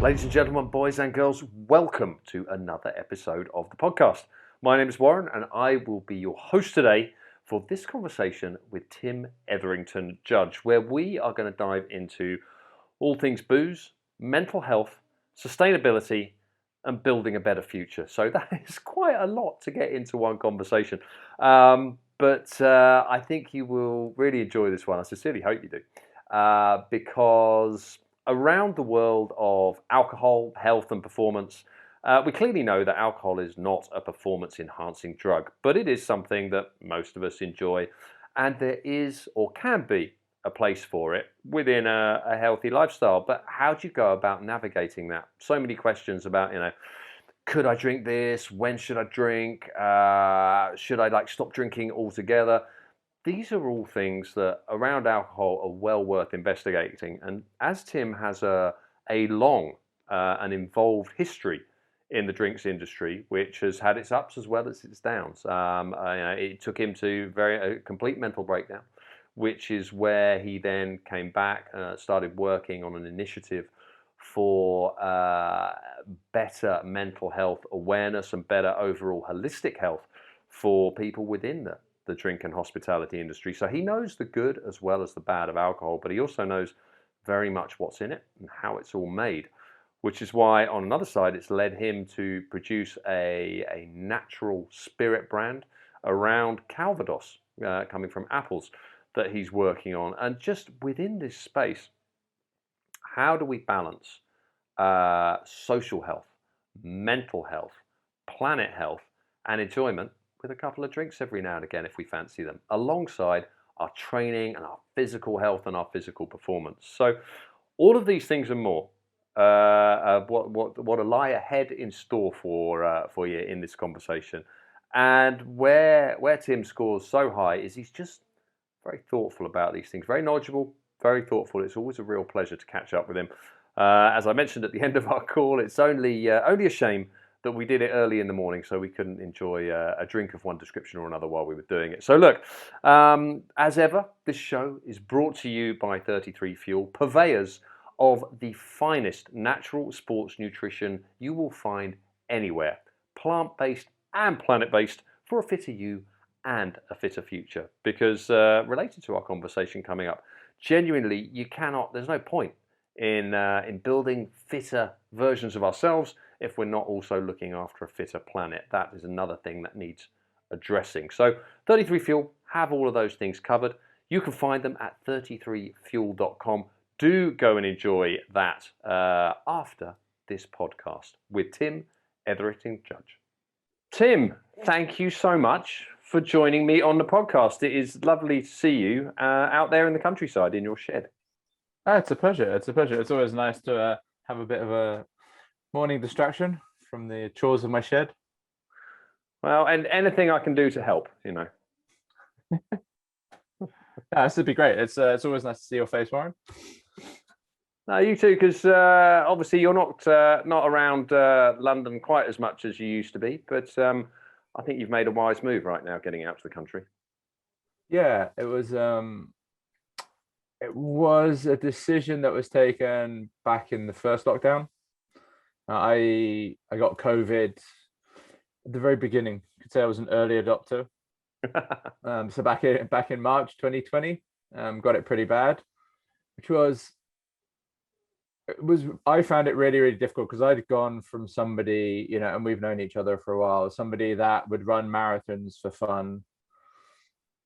Ladies and gentlemen, boys and girls, welcome to another episode of the podcast. My name is Warren and I will be your host today for this conversation with Tim Etherington-Judge, where we are going to dive into all things booze, mental health, sustainability, and building a better future. So that is quite a lot to get into one conversation. But I think you will really enjoy this one. I sincerely hope you do. Because around the world of alcohol, health, and performance, we clearly know that alcohol is not a performance-enhancing drug, but it is something that most of us enjoy, and there is or can be a place for it within a healthy lifestyle. But how do you go about navigating that? So many questions about, could I drink this? When should I drink? Should I stop drinking altogether? These are all things that around alcohol are well worth investigating. And as Tim has a long and involved history in the drinks industry, which has had its ups as well as its downs, it took him to a complete mental breakdown, which is where he then came back, started working on an initiative for better mental health awareness and better overall holistic health for people within the drink and hospitality industry. So he knows the good as well as the bad of alcohol, but he also knows very much what's in it and how it's all made, which is why on another side it's led him to produce a natural spirit brand around Calvados, coming from apples, that he's working on. And just within this space, how do we balance social health, mental health, planet health, and enjoyment with a couple of drinks every now and again if we fancy them, alongside our training and our physical health and our physical performance? So all of these things and more, what lie ahead in store for you in this conversation. And where Tim scores so high is he's just very thoughtful about these things, very knowledgeable, very thoughtful. It's always a real pleasure to catch up with him. As I mentioned at the end of our call, it's only a shame that we did it early in the morning, so we couldn't enjoy a drink of one description or another while we were doing it. So look, as ever, this show is brought to you by 33 Fuel, purveyors of the finest natural sports nutrition you will find anywhere, plant-based and planet-based, for a fitter you and a fitter future. Because related to our conversation coming up, genuinely, there's no point in building fitter versions of ourselves if we're not also looking after a fitter planet. That is another thing that needs addressing. So 33 Fuel have all of those things covered. You can find them at 33fuel.com. Do go and enjoy that after this podcast with Tim Etherington-Judge. Tim, thank you so much for joining me on the podcast. It is lovely to see you out there in the countryside in your shed. It's a pleasure. It's a pleasure. It's always nice to have a bit of a morning distraction from the chores of my shed. Well, and anything I can do to help, This would be great. It's always nice to see your face, Warren. No, you too, because obviously you're not around London quite as much as you used to be, but I think you've made a wise move right now, getting out to the country. Yeah, it was a decision that was taken back in the first lockdown. I got COVID at the very beginning. You could say I was an early adopter. So back in March 2020, got it pretty bad, which I found it really, really difficult because I'd gone from somebody, and we've known each other for a while, somebody that would run marathons for fun,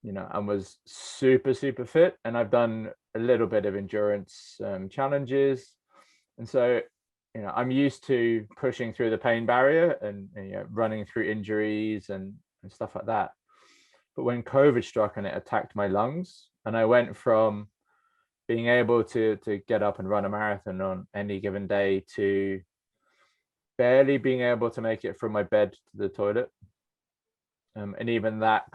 and was super, super fit. And I've done a little bit of endurance challenges. And so, I'm used to pushing through the pain barrier and running through injuries and stuff like that. But when COVID struck and it attacked my lungs, and I went from being able to get up and run a marathon on any given day to barely being able to make it from my bed to the toilet. And even that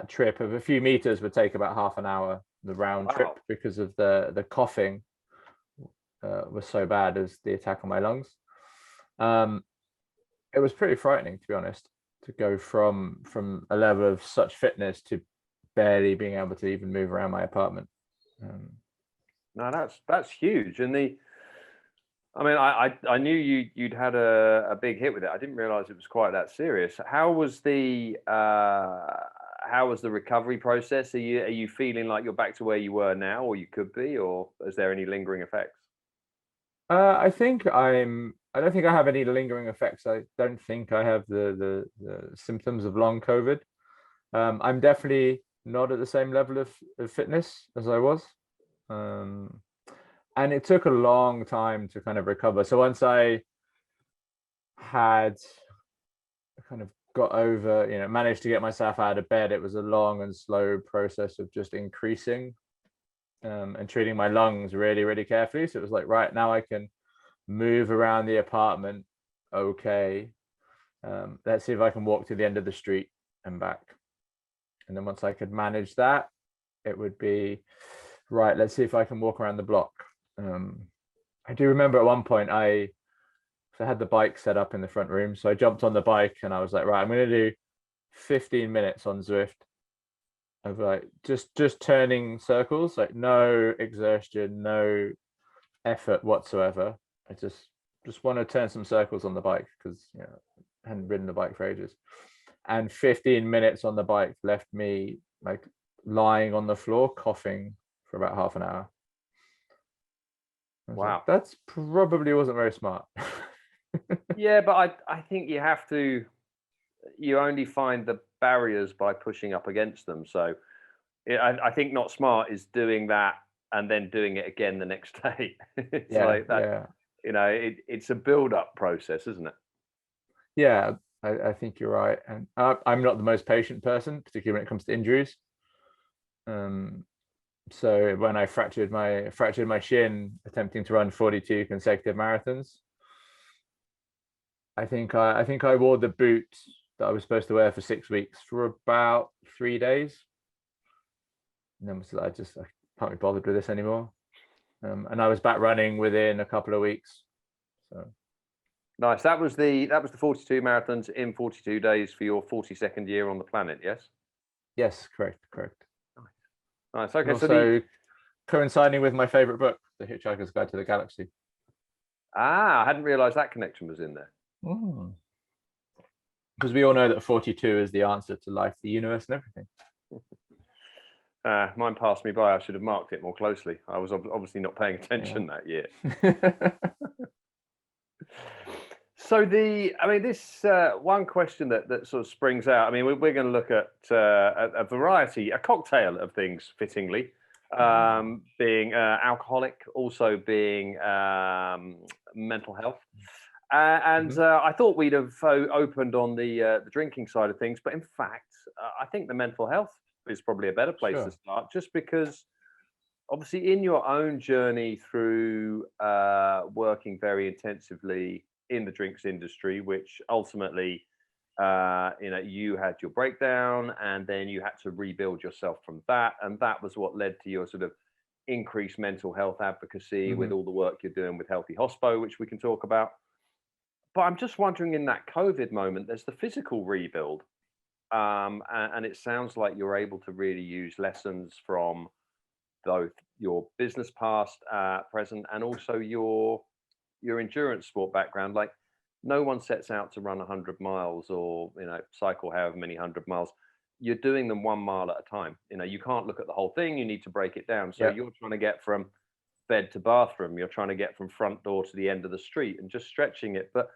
trip of a few meters would take about half an hour, the round trip, because of the coughing was so bad as the attack on my lungs. It was pretty frightening, to be honest, to go from a level of such fitness to barely being able to even move around my apartment. No, that's huge. And I mean, I knew you'd had a big hit with it. I didn't realize it was quite that serious. How was the recovery process? Are you feeling like you're back to where you were now, or you could be, or is there any lingering effects? I think I don't think I have any lingering effects. I don't think I have the symptoms of long COVID. I'm definitely not at the same level of fitness as I was. Um, and it took a long time to kind of recover. So once I had kind of got over, managed to get myself out of bed, it was a long and slow process of just increasing and treating my lungs really, really carefully. So it was like, right now I can move around the apartment. Okay. Let's see if I can walk to the end of the street and back. And then once I could manage that, it would be, right, let's see if I can walk around the block. I do remember at one point I had the bike set up in the front room. So I jumped on the bike and I was like, right, I'm going to do 15 minutes on Zwift of like just turning circles, like no exertion, no effort whatsoever. I just want to turn some circles on the bike because I hadn't ridden the bike for ages. And 15 minutes on the bike left me like lying on the floor coughing for about half an hour. I was Wow. like, that's probably wasn't very smart. Yeah, but I think you only find the barriers by pushing up against them. So I think not smart is doing that and then doing it again the next day. It's Yeah, like that, yeah, it's a build-up process, isn't it? yeah. I think you're right, and I'm not the most patient person, particularly when it comes to injuries. So when I fractured my shin attempting to run 42 consecutive marathons, I think I wore the boot that I was supposed to wear for 6 weeks for about 3 days, and then I can't be bothered with this anymore. And I was back running within a couple of weeks. So Nice. That was the 42 marathons in 42 days for your 42nd year on the planet, yes? yes, correct. Nice. And Okay, so also coinciding with my favorite book, The Hitchhiker's Guide to the Galaxy. I hadn't realized that connection was in there. Because we all know that 42 is the answer to life, the universe, and everything. Mine passed me by. I should have marked it more closely. I was obviously not paying attention that year. So this one question that sort of springs out. I mean, we're going to look at a variety, a cocktail of things, fittingly, being alcoholic, also being mental health. I thought we'd have opened on the drinking side of things, but in fact, I think the mental health is probably a better place to start, just because obviously in your own journey through working very intensively in the drinks industry, which ultimately, you had your breakdown and then you had to rebuild yourself from that. And that was what led to your sort of increased mental health advocacy with all the work you're doing with Healthy Hospo, which we can talk about. But I'm just wondering, in that COVID moment, there's the physical rebuild. And it sounds like you're able to really use lessons from both your business past, present, and also your endurance sport background. Like, no one sets out to run 100 miles or cycle however many 100 miles. You're doing them 1 mile at a time. You can't look at the whole thing. You need to break it down. So you're trying to get from bed to bathroom. You're trying to get from front door to the end of the street and just stretching it. But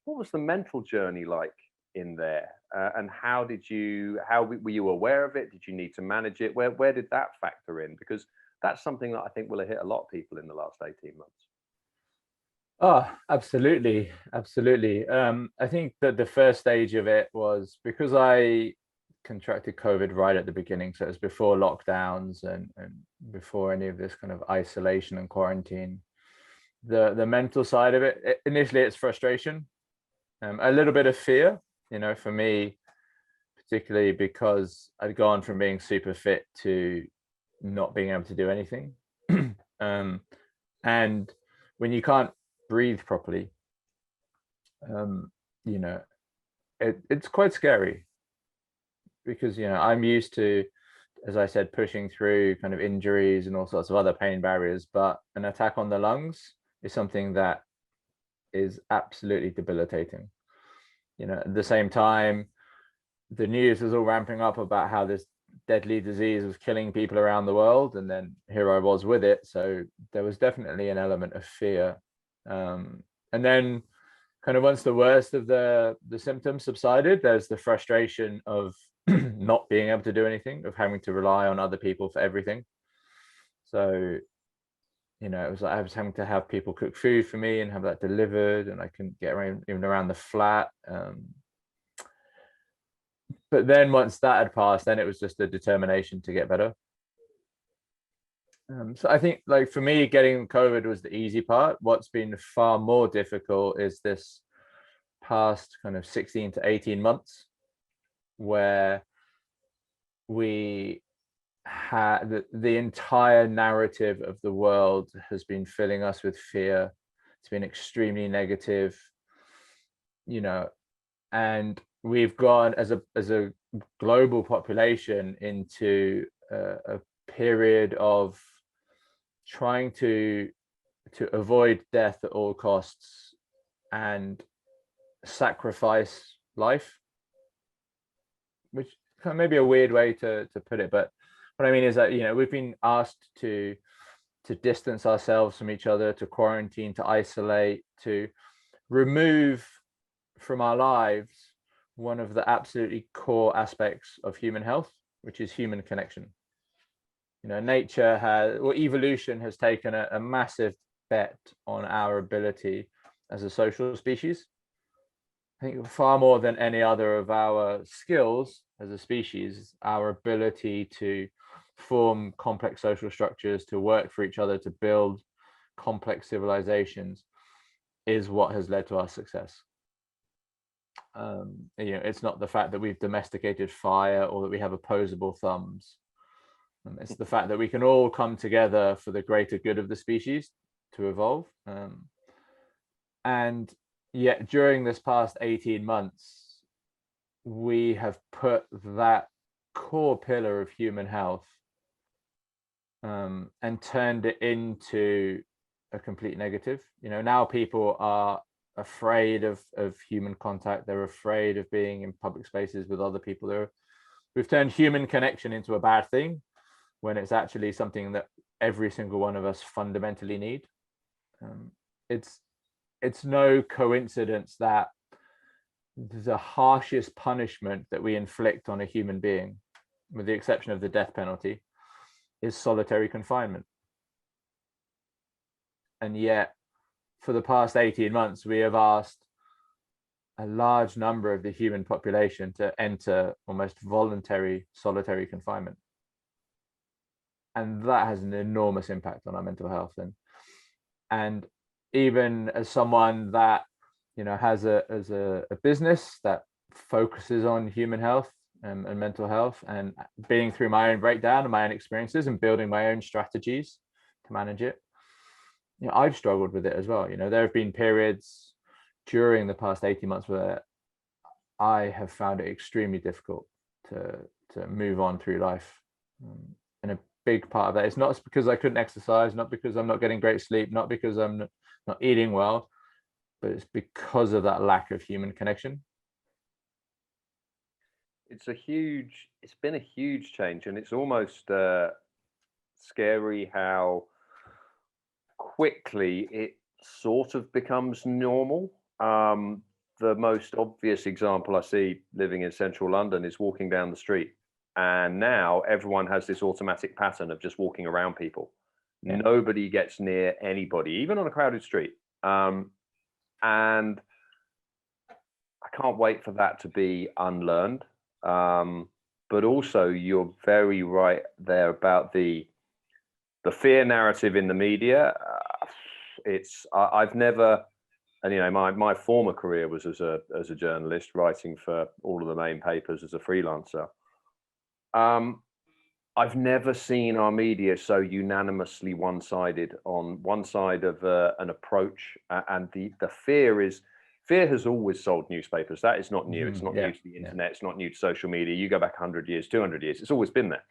what was the mental journey like in there? And how were you aware of it? Did you need to manage it? Where did that factor in? Because that's something that I think will have hit a lot of people in the last 18 months. Oh, absolutely. I think that the first stage of it was because I contracted COVID right at the beginning. So it was before lockdowns and before any of this kind of isolation and quarantine. The mental side of it, initially it's frustration, a little bit of fear, for me, particularly because I'd gone from being super fit to not being able to do anything. And when you can't breathe properly, it's quite scary because I'm used to, as I said, pushing through kind of injuries and all sorts of other pain barriers, but an attack on the lungs is something that is absolutely debilitating. You know, at the same time, the news was all ramping up about how this deadly disease was killing people around the world, and then here I was with it. So there was definitely an element of fear. And then kind of once the worst of the symptoms subsided, there's the frustration of not being able to do anything, of having to rely on other people for everything. So, you know, it was like I was having to have people cook food for me and have that delivered, and I couldn't get around even around the flat. But then once that had passed, then it was just a determination to get better. So I think, like, for me, getting COVID was the easy part. What's been far more difficult is this past kind of 16 to 18 months where we had the entire narrative of the world has been filling us with fear. It's been extremely negative, you know, and we've gone as a global population into a period of trying to avoid death at all costs and sacrifice life, which kind of maybe a weird way to put it, but what I mean is that, you know, we've been asked to distance ourselves from each other, to quarantine, to isolate, to remove from our lives one of the absolutely core aspects of human health, which is human connection. You know, nature has, or evolution has taken a massive bet on our ability as a social species. I think far more than any other of our skills as a species, our ability to form complex social structures, to work for each other, to build complex civilizations is what has led to our success. You know, it's not the fact that we've domesticated fire or that we have opposable thumbs. It's the fact that we can all come together for the greater good of the species to evolve. And yet during this past 18 months, we have put that core pillar of human health and turned it into a complete negative. You know, now people are afraid of human contact. They're afraid of being in public spaces with other people. We've turned human connection into a bad thing when it's actually something that every single one of us fundamentally need. It's no coincidence that the harshest punishment that we inflict on a human being, with the exception of the death penalty, is solitary confinement. And yet, for the past 18 months, we have asked a large number of the human population to enter almost voluntary solitary confinement. And that has an enormous impact on our mental health. And even as someone that, you know, has a business that focuses on human health and mental health, and being through my own breakdown and my own experiences and building my own strategies to manage it, you know, I've struggled with it as well. You know, there have been periods during the past 18 months where I have found it extremely difficult to move on through life. And a big part of that, it's not because I couldn't exercise, not because I'm not getting great sleep, not because I'm not eating well, but it's because of that lack of human connection. It's been a huge change, and it's almost scary how quickly it sort of becomes normal. The most obvious example I see living in central London is walking down the street. And now everyone has this automatic pattern of just walking around people. Yeah. Nobody gets near anybody, even on a crowded street. And I can't wait for that to be unlearned. But also, you're very right there about the fear narrative in the media. I've never, and you know, my former career was as a journalist, writing for all of the main papers as a freelancer. I've never seen our media so unanimously one-sided on one side of an approach, and the fear has always sold newspapers. That is not new. It's not new to the internet. It's not new to social media. You go back 100 years, 200 years, it's always been there.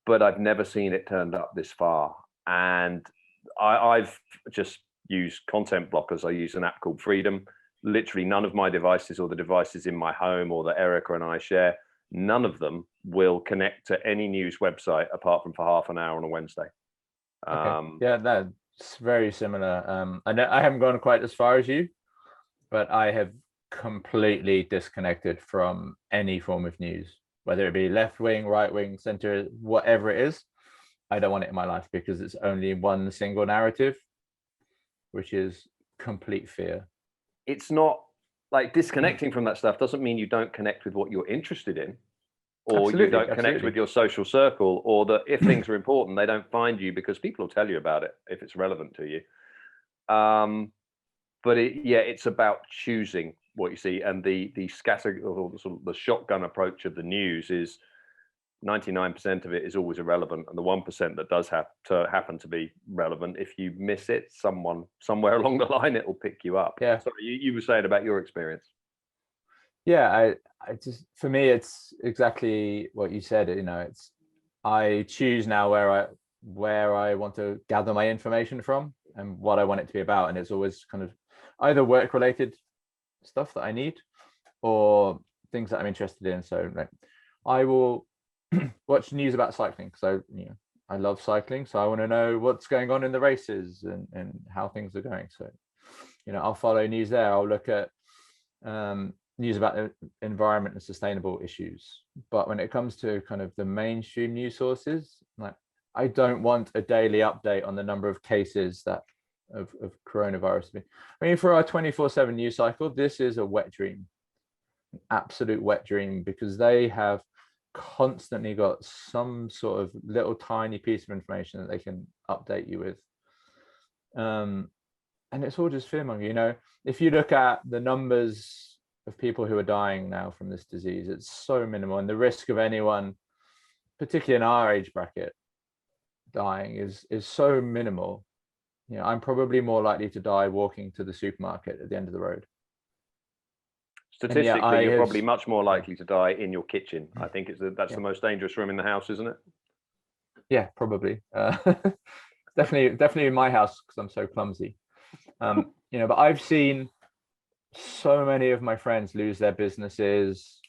But I've never seen it turned up this far. And I've just use content blockers. I use an app called Freedom. Literally none of my devices or the devices in my home or that Erica and I share, none of them will connect to any news website apart from for half an hour on a Wednesday. Okay. Yeah, that's very similar. I know I haven't gone quite as far as you, but I have completely disconnected from any form of news, whether it be left wing, right wing, center, whatever it is. I don't want it in my life because it's only one single narrative, which is complete fear. It's not like disconnecting from that stuff doesn't mean you don't connect with what you're interested in, or you don't connect with your social circle, or that if things are important, they don't find you, because people will tell you about it if it's relevant to you. But it's about choosing what you see, and the scatter or sort of the shotgun approach of the news is 99% of it is always irrelevant, and the 1% that does have to happen to be relevant, if you miss it, someone somewhere along the line, it will pick you up. Yeah. So you were saying about your experience. Yeah, I just, for me, it's exactly what you said. You know, it's, I choose now where I want to gather my information from and what I want it to be about, and it's always kind of either work related stuff that I need or things that I'm interested in. So like, I will watch news about cycling. So I love cycling, so I want to know what's going on in the races and how things are going. So I'll follow news there. I'll look at news about the environment and sustainable issues. But when it comes to kind of the mainstream news sources, like, I don't want a daily update on the number of cases that of coronavirus. I mean, for our 24/7 news cycle, this is a wet dream, an absolute wet dream, because they have constantly got some sort of little tiny piece of information that they can update you with. And it's all just fear-mongering. If you look at the numbers of people who are dying now from this disease, it's so minimal, and the risk of anyone, particularly in our age bracket, dying is so minimal. I'm probably more likely to die walking to the supermarket at the end of the road. Statistically, you're probably much more likely to die in your kitchen. I think that's the most dangerous room in the house, isn't it? Yeah, probably. Definitely in my house, because I'm so clumsy. But I've seen so many of my friends lose their businesses,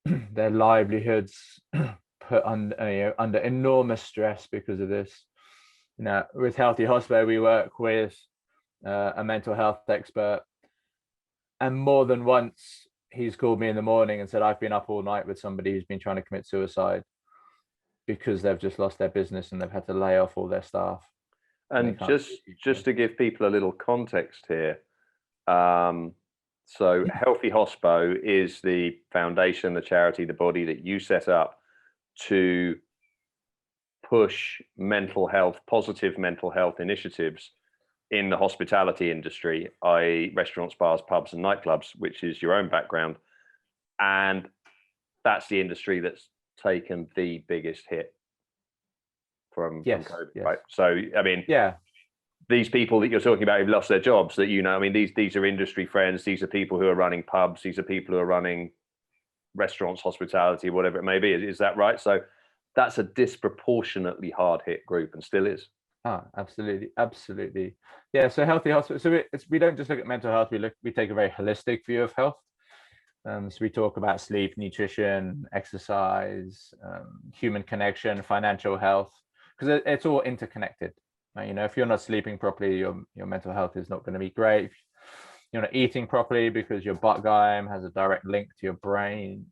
their livelihoods put under enormous stress because of this. With Healthy Hospo, we work with a mental health expert, and more than once he's called me in the morning and said, I've been up all night with somebody who's been trying to commit suicide because they've just lost their business and they've had to lay off all their staff. And just to give people a little context here, so Healthy Hospo is the foundation, the charity, the body that you set up to push mental health, positive mental health initiatives in the hospitality industry, i.e. restaurants, bars, pubs and nightclubs, which is your own background. And that's the industry that's taken the biggest hit from COVID, yes. right? So, I mean, these people that you're talking about who've lost their jobs, that I mean, these are industry friends. These are people who are running pubs. These are people who are running restaurants, hospitality, whatever it may be. Is that right? So that's a disproportionately hard hit group, and still is. Absolutely. Yeah. So Healthy Hospo. So we don't just look at mental health. We take a very holistic view of health. So we talk about sleep, nutrition, exercise, human connection, financial health, because it's all interconnected. If you're not sleeping properly, your mental health is not going to be great. If you're not eating properly, because your gut biome has a direct link to your brain.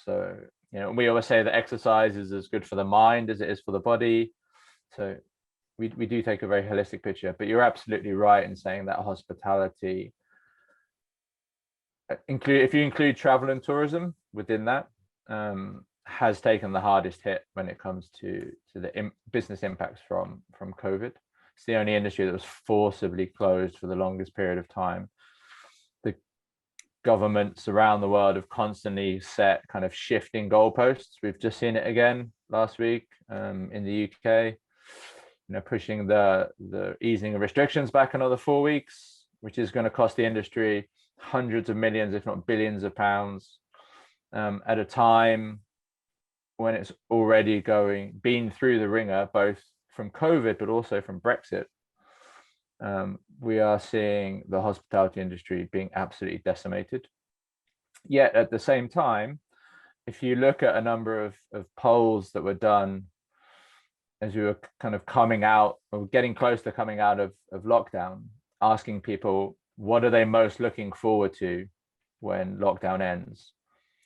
So we always say that exercise is as good for the mind as it is for the body. So we do take a very holistic picture. But you're absolutely right in saying that hospitality, if you include travel and tourism within that, has taken the hardest hit when it comes to the business impacts from COVID. It's the only industry that was forcibly closed for the longest period of time. The governments around the world have constantly set kind of shifting goalposts. We've just seen it again last week in the UK, pushing the easing of restrictions back another 4 weeks, which is going to cost the industry hundreds of millions, if not billions of pounds, at a time when it's already been through the ringer, both from COVID, but also from Brexit. We are seeing the hospitality industry being absolutely decimated. Yet at the same time, if you look at a number of polls that were done as we were kind of coming out or getting close to coming out of lockdown, asking people what are they most looking forward to when lockdown ends,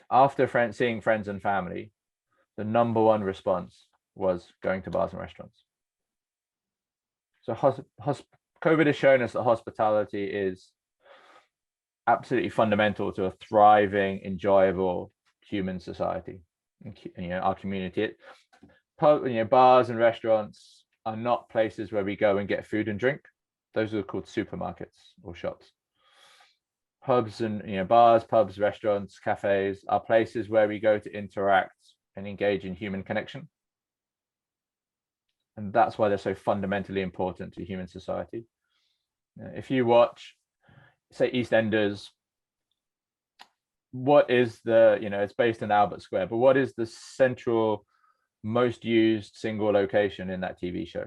after seeing friends and family, the number one response was going to bars and restaurants. So COVID has shown us that hospitality is absolutely fundamental to a thriving, enjoyable human society. And, our community, bars and restaurants are not places where we go and get food and drink. Those are called supermarkets or shops. Pubs and bars, pubs, restaurants, cafes are places where we go to interact and engage in human connection. And that's why they're so fundamentally important to human society. If you watch, say, EastEnders, what is it's based in Albert Square, but what is the central, most used single location in that TV show?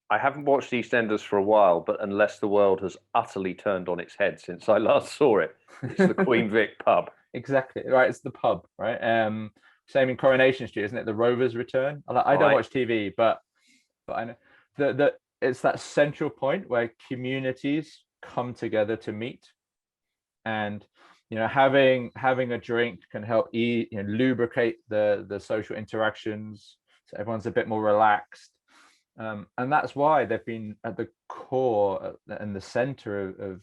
I haven't watched EastEnders for a while, but unless the world has utterly turned on its head since I last saw it, it's the Queen Vic pub. Exactly, right. It's the pub, right? Same in Coronation Street, isn't it? The Rovers return. I don't watch TV, but I know that it's that central point where communities come together to meet, and having a drink can help lubricate the social interactions, so everyone's a bit more relaxed. And that's why they've been at the core and the center of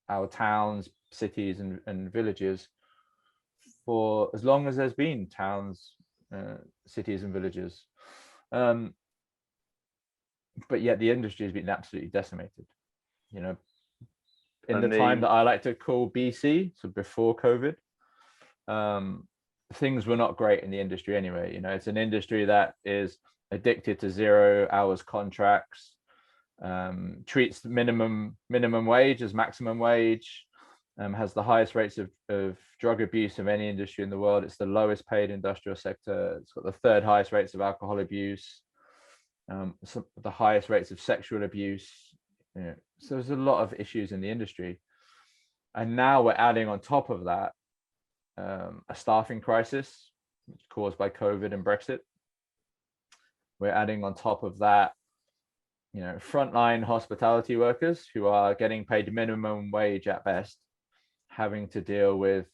our towns, cities, and villages for as long as there's been towns, cities, and villages. But yet the industry has been absolutely decimated. In the time that I like to call BC, so before COVID, things were not great in the industry anyway. It's an industry that is addicted to 0 hours contracts, treats minimum wage as maximum wage, has the highest rates of drug abuse of any industry in the world. It's the lowest paid industrial sector. It's got the 3rd highest rates of alcohol abuse, the highest rates of sexual abuse. So there's a lot of issues in the industry, and now we're adding on top of that a staffing crisis caused by COVID and Brexit. We're adding on top of that, frontline hospitality workers who are getting paid minimum wage at best, having to deal with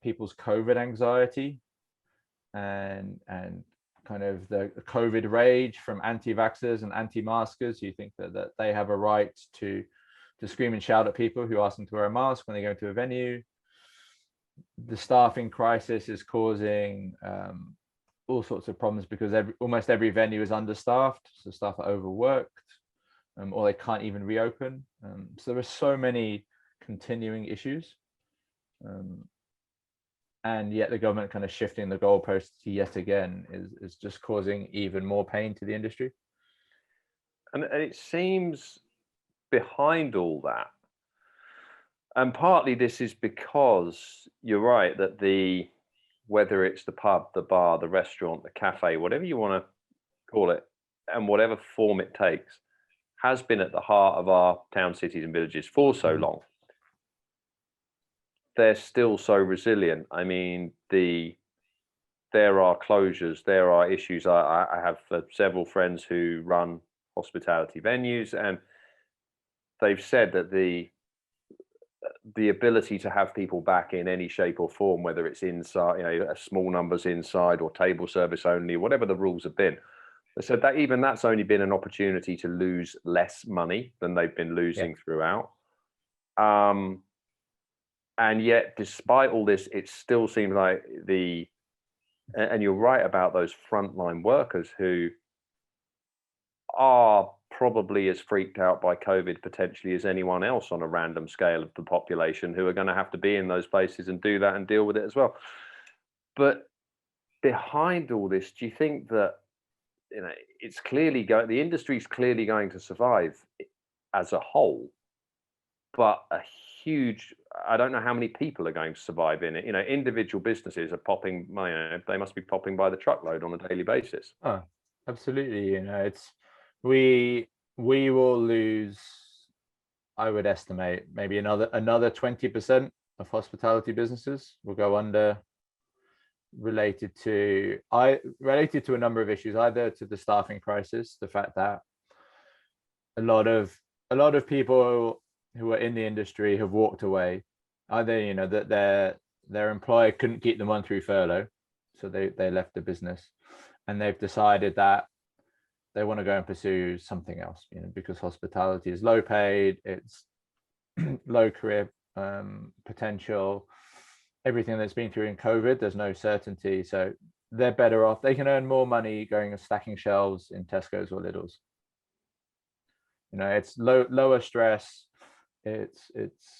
people's COVID anxiety and kind of the COVID rage from anti-vaxxers and anti-maskers who think that they have a right to scream and shout at people who ask them to wear a mask when they go to a venue. The staffing crisis is causing all sorts of problems because almost every venue is understaffed, so staff are overworked, or they can't even reopen. So there are so many continuing issues, and yet the government kind of shifting the goalposts yet again is just causing even more pain to the industry. And it seems behind all that, and partly this is because you're right that whether it's the pub, the bar, the restaurant, the cafe, whatever you want to call it, and whatever form it takes, has been at the heart of our towns, cities, and villages for so long. They're still so resilient. I mean, there are closures, there are issues. I have several friends who run hospitality venues, and they've said that the ability to have people back in any shape or form, whether it's inside, small numbers inside or table service only, whatever the rules have been, they said that even that's only been an opportunity to lose less money than they've been losing throughout. And yet, despite all this, it still seems like and you're right about those frontline workers who are probably as freaked out by COVID potentially as anyone else on a random scale of the population, who are going to have to be in those places and do that and deal with it as well. But behind all this, do you think that it's clearly the industry's clearly going to survive as a whole, but I don't know how many people are going to survive in it. Individual businesses are popping, they must be popping by the truckload on a daily basis. Oh, absolutely. We we will lose, I would estimate, maybe another 20% of hospitality businesses will go under, related to a number of issues, either to the staffing crisis, the fact that a lot of people who are in the industry have walked away, either that their employer couldn't keep them on through furlough, so they left the business, and they've decided that they want to go and pursue something else, because hospitality is low paid, it's low career potential, everything that's been through in COVID, there's no certainty, so they're better off. They can earn more money going and stacking shelves in Tesco's or Lidl's. It's lower stress, it's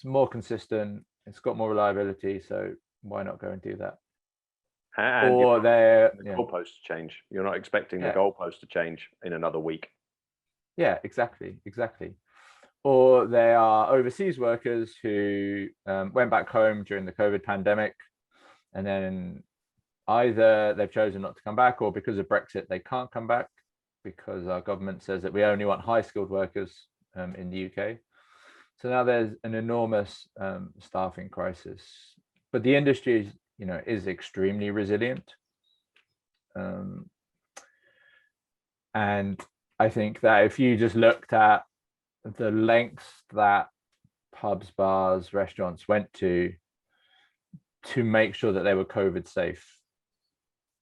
more consistent, it's got more reliability, so why not go and do that? And or the goalposts change. You're not expecting the goalpost to change in another week. Yeah, exactly. Or they are overseas workers who went back home during the COVID pandemic, and then either they've chosen not to come back, or because of Brexit they can't come back, because our government says that we only want high skilled workers in the UK. So now there's an enormous staffing crisis, but the industry is extremely resilient, and I think that if you just looked at the lengths that pubs, bars, restaurants went to make sure that they were COVID safe,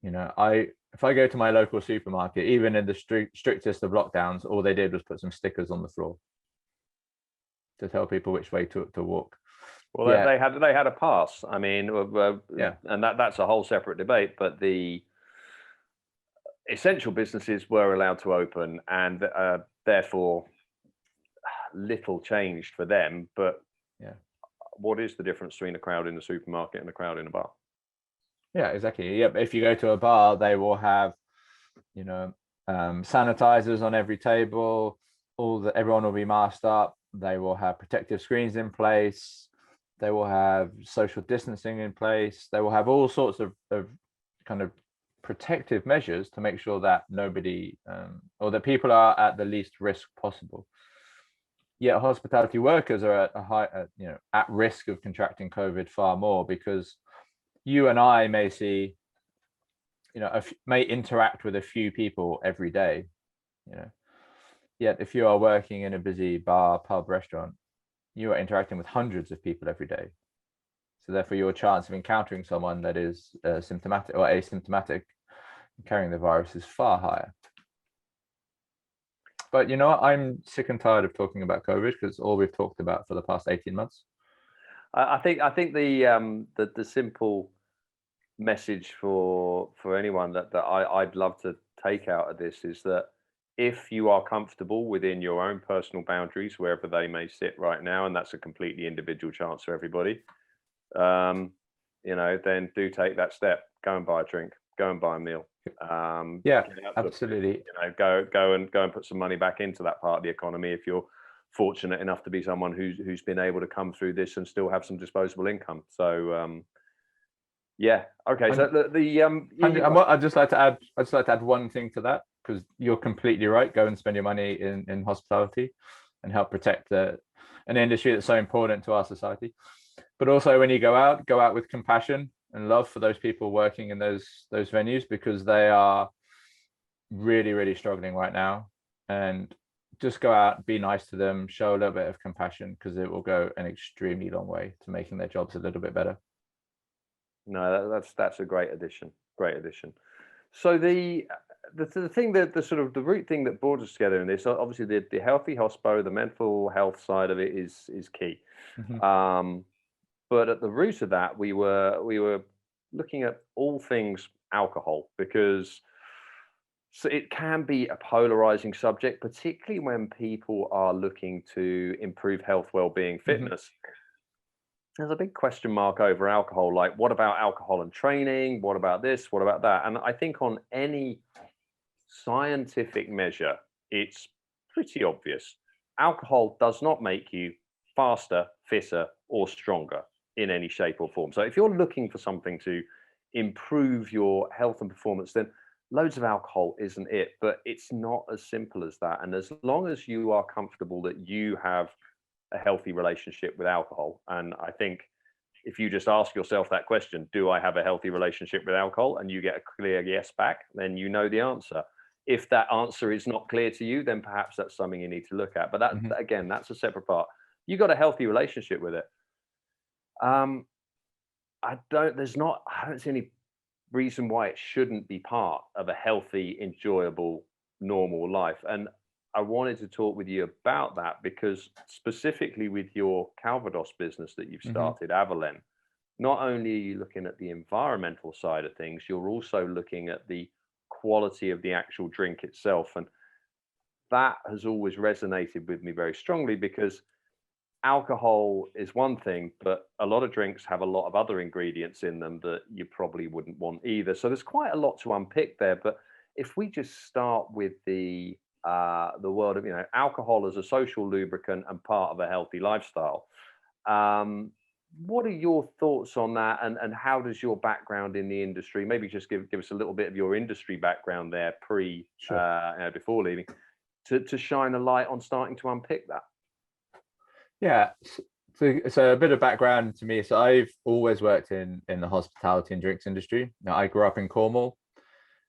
if I go to my local supermarket, even in the strictest of lockdowns, all they did was put some stickers on the floor to tell people which way to walk. Well, they had a pass. I mean, and that's a whole separate debate. But the essential businesses were allowed to open, and therefore little changed for them. But what is the difference between a crowd in the supermarket and a crowd in a bar? Yeah, exactly. Yep. If you go to a bar, they will have, sanitizers on every table. Everyone will be masked up. They will have protective screens in place. They will have social distancing in place. They will have all sorts of kind of protective measures to make sure that nobody or that people are at the least risk possible. Yet hospitality workers are at risk of contracting COVID far more, because you and I may see, may interact with a few people every day, Yet if you are working in a busy bar, pub, restaurant, you are interacting with hundreds of people every day. So therefore your chance of encountering someone that is symptomatic or asymptomatic carrying the virus is far higher. But I'm sick and tired of talking about COVID, because all we've talked about for the past 18 months. I think the simple message for anyone that I'd love to take out of this is that if you are comfortable within your own personal boundaries, wherever they may sit right now, and that's a completely individual chance for everybody, then do take that step. Go and buy a drink. Go and buy a meal. Absolutely. Go and put some money back into that part of the economy if you're fortunate enough to be someone who's been able to come through this and still have some disposable income. So okay. So I'd just like to add one thing to that, because you're completely right. Go and spend your money in hospitality and help protect an industry that's so important to our society. But also, when you go out with compassion and love for those people working in those venues, because they are really, really struggling right now. And just go out, be nice to them, show a little bit of compassion, because it will go an extremely long way to making their jobs a little bit better. No, that's a great addition. So the thing that the root thing that brought us together in this, obviously the healthy hospo, the mental health side of it is key. Mm-hmm. But at the root of that, we were looking at all things alcohol, because it can be a polarizing subject, particularly when people are looking to improve health, well-being, fitness. Mm-hmm. There's a big question mark over alcohol. Like, what about alcohol and training? What about this? What about that? And I think on any scientific measure, it's pretty obvious. Alcohol does not make you faster, fitter, or stronger in any shape or form. So if you're looking for something to improve your health and performance, then loads of alcohol isn't it, but it's not as simple as that. And as long as you are comfortable that you have a healthy relationship with alcohol, and I think if you just ask yourself that question, do I have a healthy relationship with alcohol? And you get a clear yes back, then you know the answer. If that answer is not clear to you, then perhaps that's something you need to look at. But Mhm. again, that's a separate part. You got a healthy relationship with it. Um, I don't see any reason why it shouldn't be part of a healthy, enjoyable, normal life. And I wanted to talk with you about that because specifically with your Calvados business that you've Mhm. started, Avallen, not only are you looking at the environmental side of things, you're also looking at the quality of the actual drink itself. And that has always resonated with me very strongly because alcohol is one thing, but a lot of drinks have a lot of other ingredients in them that you probably wouldn't want either. So there's quite a lot to unpick there. But if we just start with the world of alcohol as a social lubricant and part of a healthy lifestyle, um, what are your thoughts on that, and how does your background in the industry? Maybe just give us a little bit of your industry background there, Sure. before leaving, to shine a light on starting to unpick that. Yeah. So a bit of background to me. So I've always worked in the hospitality and drinks industry. Now I grew up in Cornwall,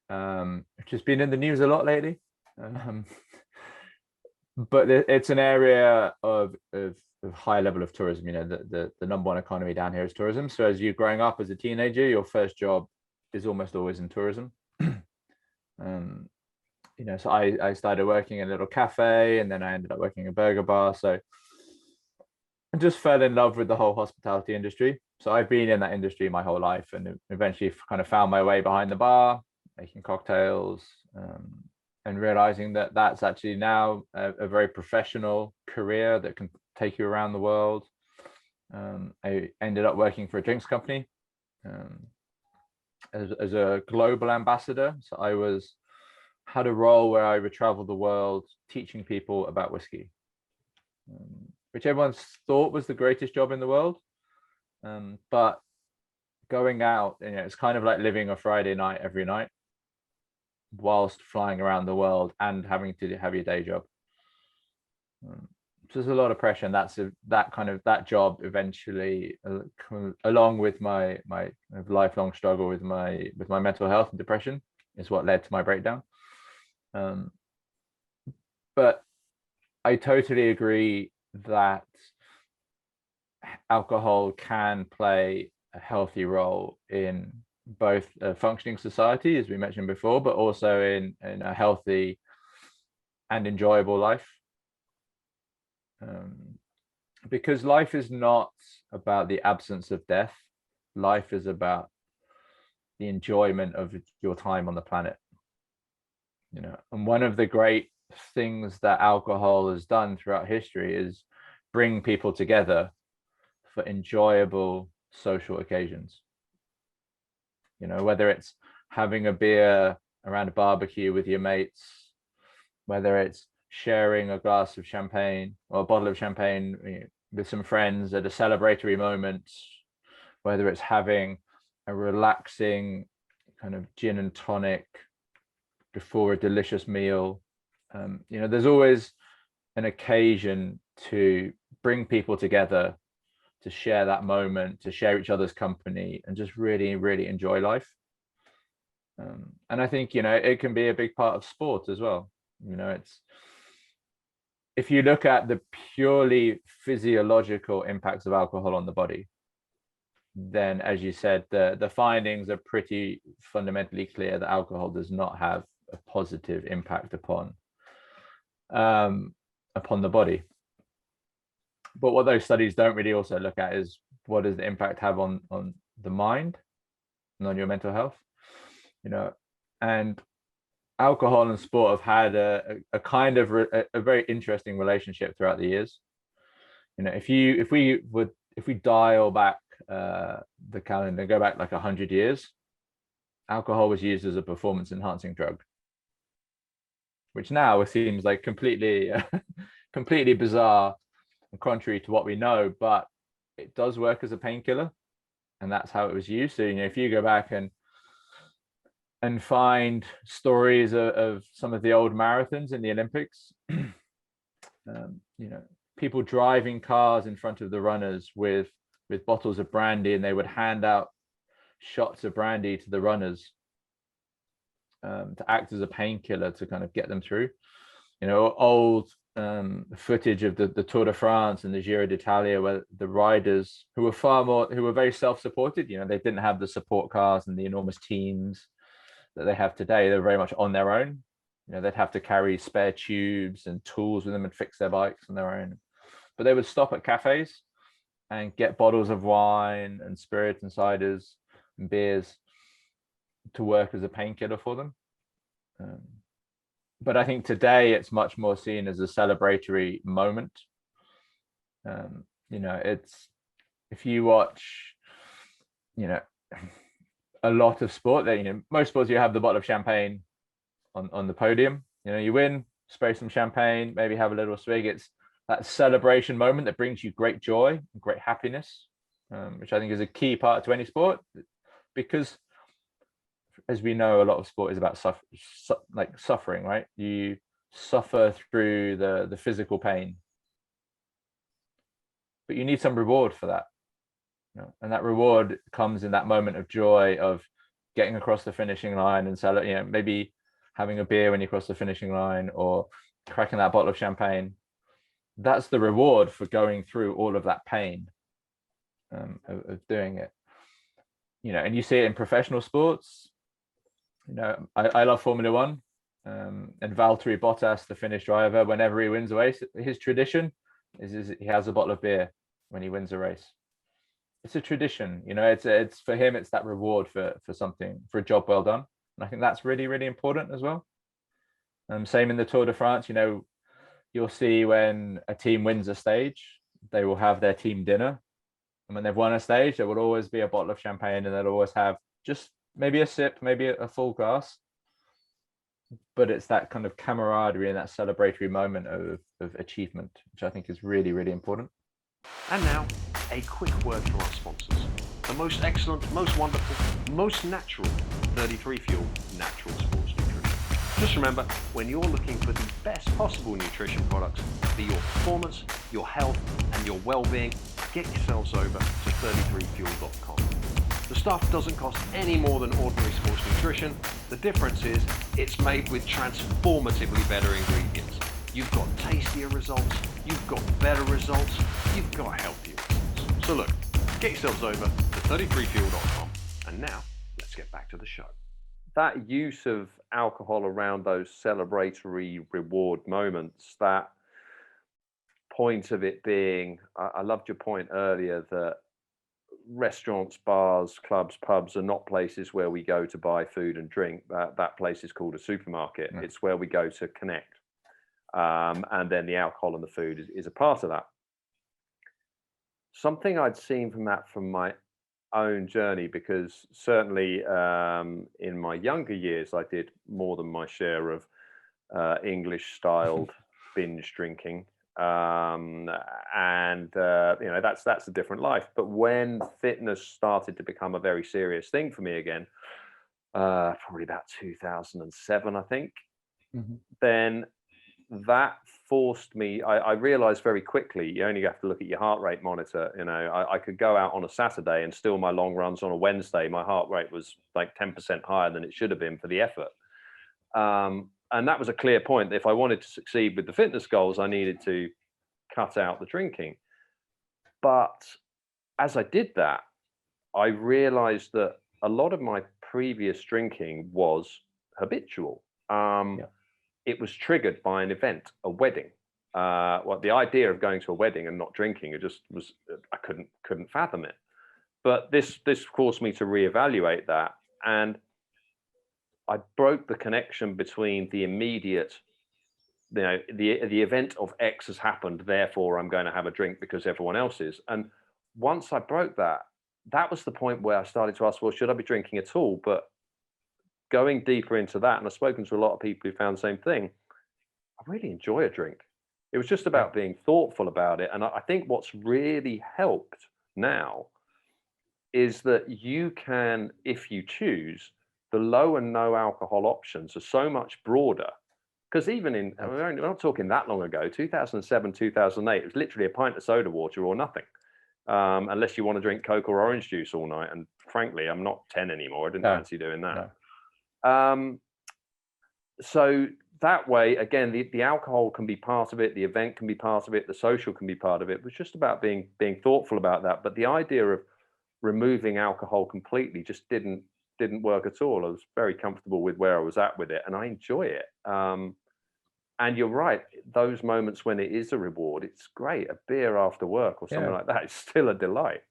which has been in the news a lot lately. Um, but it's an area of high level of tourism. You know, the number one economy down here is tourism. So as you're growing up as a teenager, your first job is almost always in tourism. um, you know, so I started working in a little cafe, and then I ended up working in a burger bar. So I just fell in love with the whole hospitality industry. So I've been in that industry my whole life, and eventually kind of found my way behind the bar, making cocktails, and realizing that that's actually now a very professional career that can take you around the world. I ended up working for a drinks company, um, as a global ambassador. So I had a role where I would travel the world teaching people about whiskey, which everyone thought was the greatest job in the world. But going out, you know, it's kind of like living a Friday night every night whilst flying around the world and having to have your day job. So there's a lot of pressure, and that job eventually, along with my lifelong struggle with my mental health and depression, is what led to my breakdown. But I totally agree that alcohol can play a healthy role in both a functioning society, as we mentioned before, but also in a healthy and enjoyable life. Because life is not about the absence of death. Life is about the enjoyment of your time on the planet. You know, and one of the great things that alcohol has done throughout history is bring people together for enjoyable social occasions. You know, whether it's having a beer around a barbecue with your mates, whether it's sharing a glass of champagne or a bottle of champagne with some friends at a celebratory moment, whether it's having a relaxing kind of gin and tonic before a delicious meal. You know, there's always an occasion to bring people together, to share that moment, to share each other's company, and just really, really enjoy life. And I think, you know, it can be a big part of sport as well. You know, it's, if you look at the purely physiological impacts of alcohol on the body, then as you said, the findings are pretty fundamentally clear that alcohol does not have a positive impact upon the body. But what those studies don't really also look at is what does the impact have on the mind and on your mental health. You know, and alcohol and sport have had a kind of a very interesting relationship throughout the years. You know, if we dial back the calendar, go back like 100 years, alcohol was used as a performance enhancing drug, which now seems like completely completely bizarre and contrary to what we know, but it does work as a painkiller, and that's how it was used. So, you know, if you go back and and find stories of some of the old marathons in the Olympics. You know, people driving cars in front of the runners with bottles of brandy, and they would hand out shots of brandy to the runners to act as a painkiller to kind of get them through. You know, old footage of the Tour de France and the Giro d'Italia, where the riders who were very self-supported, you know, they didn't have the support cars and the enormous teams that they have today. They're very much on their own. You know, they'd have to carry spare tubes and tools with them and fix their bikes on their own. But they would stop at cafes and get bottles of wine and spirits and ciders and beers to work as a painkiller for them. But I think today it's much more seen as a celebratory moment. You know, it's, if you watch, you know, a lot of sport, that, you know, most sports, you have the bottle of champagne on the podium. You know, you win, spray some champagne, maybe have a little swig. It's that celebration moment that brings you great joy and great happiness, which I think is a key part to any sport, because as we know, a lot of sport is about suffering, right? You suffer through the physical pain, but you need some reward for that. You know? And that reward comes in that moment of joy of getting across the finishing line and you know, maybe having a beer when you cross the finishing line, or cracking that bottle of champagne. That's the reward for going through all of that pain of doing it. You know, and you see it in professional sports. You know, I love Formula One, and Valtteri Bottas, the Finnish driver, whenever he wins a race, his tradition is he has a bottle of beer when he wins a race. It's a tradition, you know. It's for him, it's that reward for something, for a job well done, and I think that's really, really important as well. Same in the Tour de France. You know, you'll see when a team wins a stage, they will have their team dinner, and when they've won a stage, there will always be a bottle of champagne, and they'll always have just maybe a sip, maybe a full glass, but it's that kind of camaraderie and that celebratory moment of achievement, which I think is really, really important. And now, a quick word from our sponsors. The most excellent, most wonderful, most natural 33 Fuel Natural Sports Nutrition. Just remember, when you're looking for the best possible nutrition products for your performance, your health, and your well-being, get yourselves over to 33fuel.com. The stuff doesn't cost any more than ordinary sports nutrition. The difference is it's made with transformatively better ingredients. You've got tastier results, you've got better results, you've got healthier results. So look, get yourselves over to 33fuel.com. And now, let's get back to the show. That use of alcohol around those celebratory reward moments, that point of it being, I loved your point earlier that restaurants, bars, clubs, pubs are not places where we go to buy food and drink. That place is called a supermarket. Yeah. It's where we go to connect. And then the alcohol and the food is a part of that. Something I'd seen from my own journey, because certainly in my younger years, I did more than my share of English-styled binge drinking. And you know, that's a different life. But when fitness started to become a very serious thing for me again, probably about 2007, I think, then that forced me, I realized very quickly, you only have to look at your heart rate monitor. You know, I could go out on a Saturday and still my long runs on a Wednesday, my heart rate was like 10% higher than it should have been for the effort. And that was a clear point. If I wanted to succeed with the fitness goals, I needed to cut out the drinking. But as I did that, I realized that a lot of my previous drinking was habitual. It was triggered by an event, a wedding. Well, the idea of going to a wedding and not drinking, it just was, I couldn't fathom it. But this forced me to reevaluate that, and I broke the connection between the immediate, you know, the event of X has happened, therefore I'm going to have a drink because everyone else is. And once I broke that, that was the point where I started to ask, well, should I be drinking at all? But going deeper into that, and I've spoken to a lot of people who found the same thing, I really enjoy a drink. It was just about being thoughtful about it. And I think what's really helped now is that you can, if you choose, the low and no alcohol options are so much broader. Because even we're not talking that long ago, 2007, 2008, it was literally a pint of soda water or nothing, unless you want to drink Coke or orange juice all night. And frankly, I'm not 10 anymore. I didn't fancy doing that. So that way, again, the alcohol can be part of it, the event can be part of it, the social can be part of it. It was just about being thoughtful about that. But the idea of removing alcohol completely just didn't work at all. I was very comfortable with where I was at with it, and I enjoy it. And you're right, those moments when it is a reward, it's great. A beer after work or something like that is still a delight.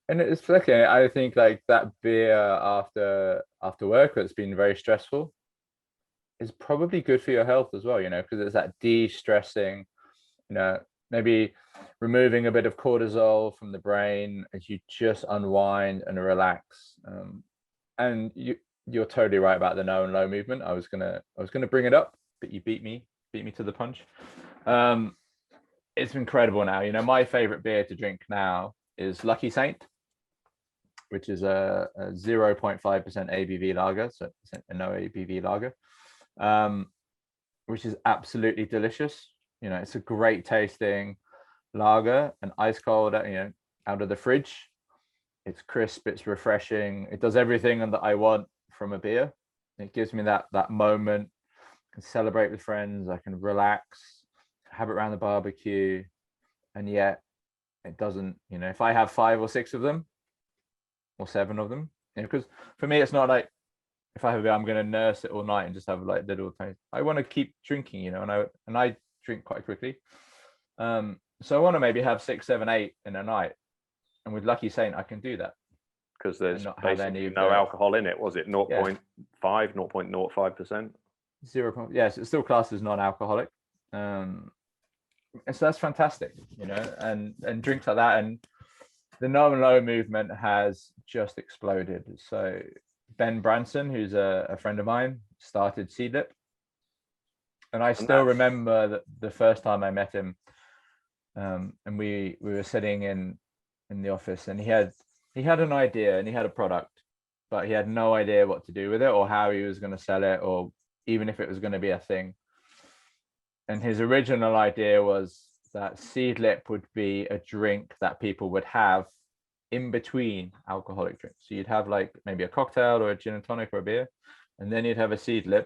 And it's okay. I think like that beer after work that's been very stressful is probably good for your health as well, you know, because it's that de-stressing, you know, maybe removing a bit of cortisol from the brain as you just unwind and relax. And you're totally right about the no and low movement. I was gonna bring it up, but you beat me to the punch. It's incredible now. You know, my favorite beer to drink now is Lucky Saint, which is a 0.5% ABV lager, so a no ABV lager, which is absolutely delicious. You know, it's a great tasting lager and ice cold, you know, out of the fridge. It's crisp, it's refreshing. It does everything that I want from a beer. It gives me that moment. I can celebrate with friends. I can relax, have it around the barbecue, and yet it doesn't. You know, if I have 5 or 6 of them, or 7 of them, you know, because for me, it's not like if I have a beer, I'm going to nurse it all night and just have like little things. I want to keep drinking, you know, and I drink quite quickly. So I want to maybe have 6, 7, 8 in a night. And with Lucky Saint, I can do that. Because there's basically no alcohol in it, was it? 0.5, 0.05%? 0. Yes, it's still classed as non-alcoholic. And so that's fantastic, you know, and drinks like that. And the no and low movement has just exploded. So Ben Branson, who's a friend of mine, started Seedlip. And I still remember that the first time I met him, and we were sitting in the office, and he had an idea and he had a product, but he had no idea what to do with it or how he was going to sell it, or even if it was going to be a thing. And his original idea was that Seedlip would be a drink that people would have in between alcoholic drinks. So you'd have like maybe a cocktail or a gin and tonic or a beer, and then you'd have a Seedlip,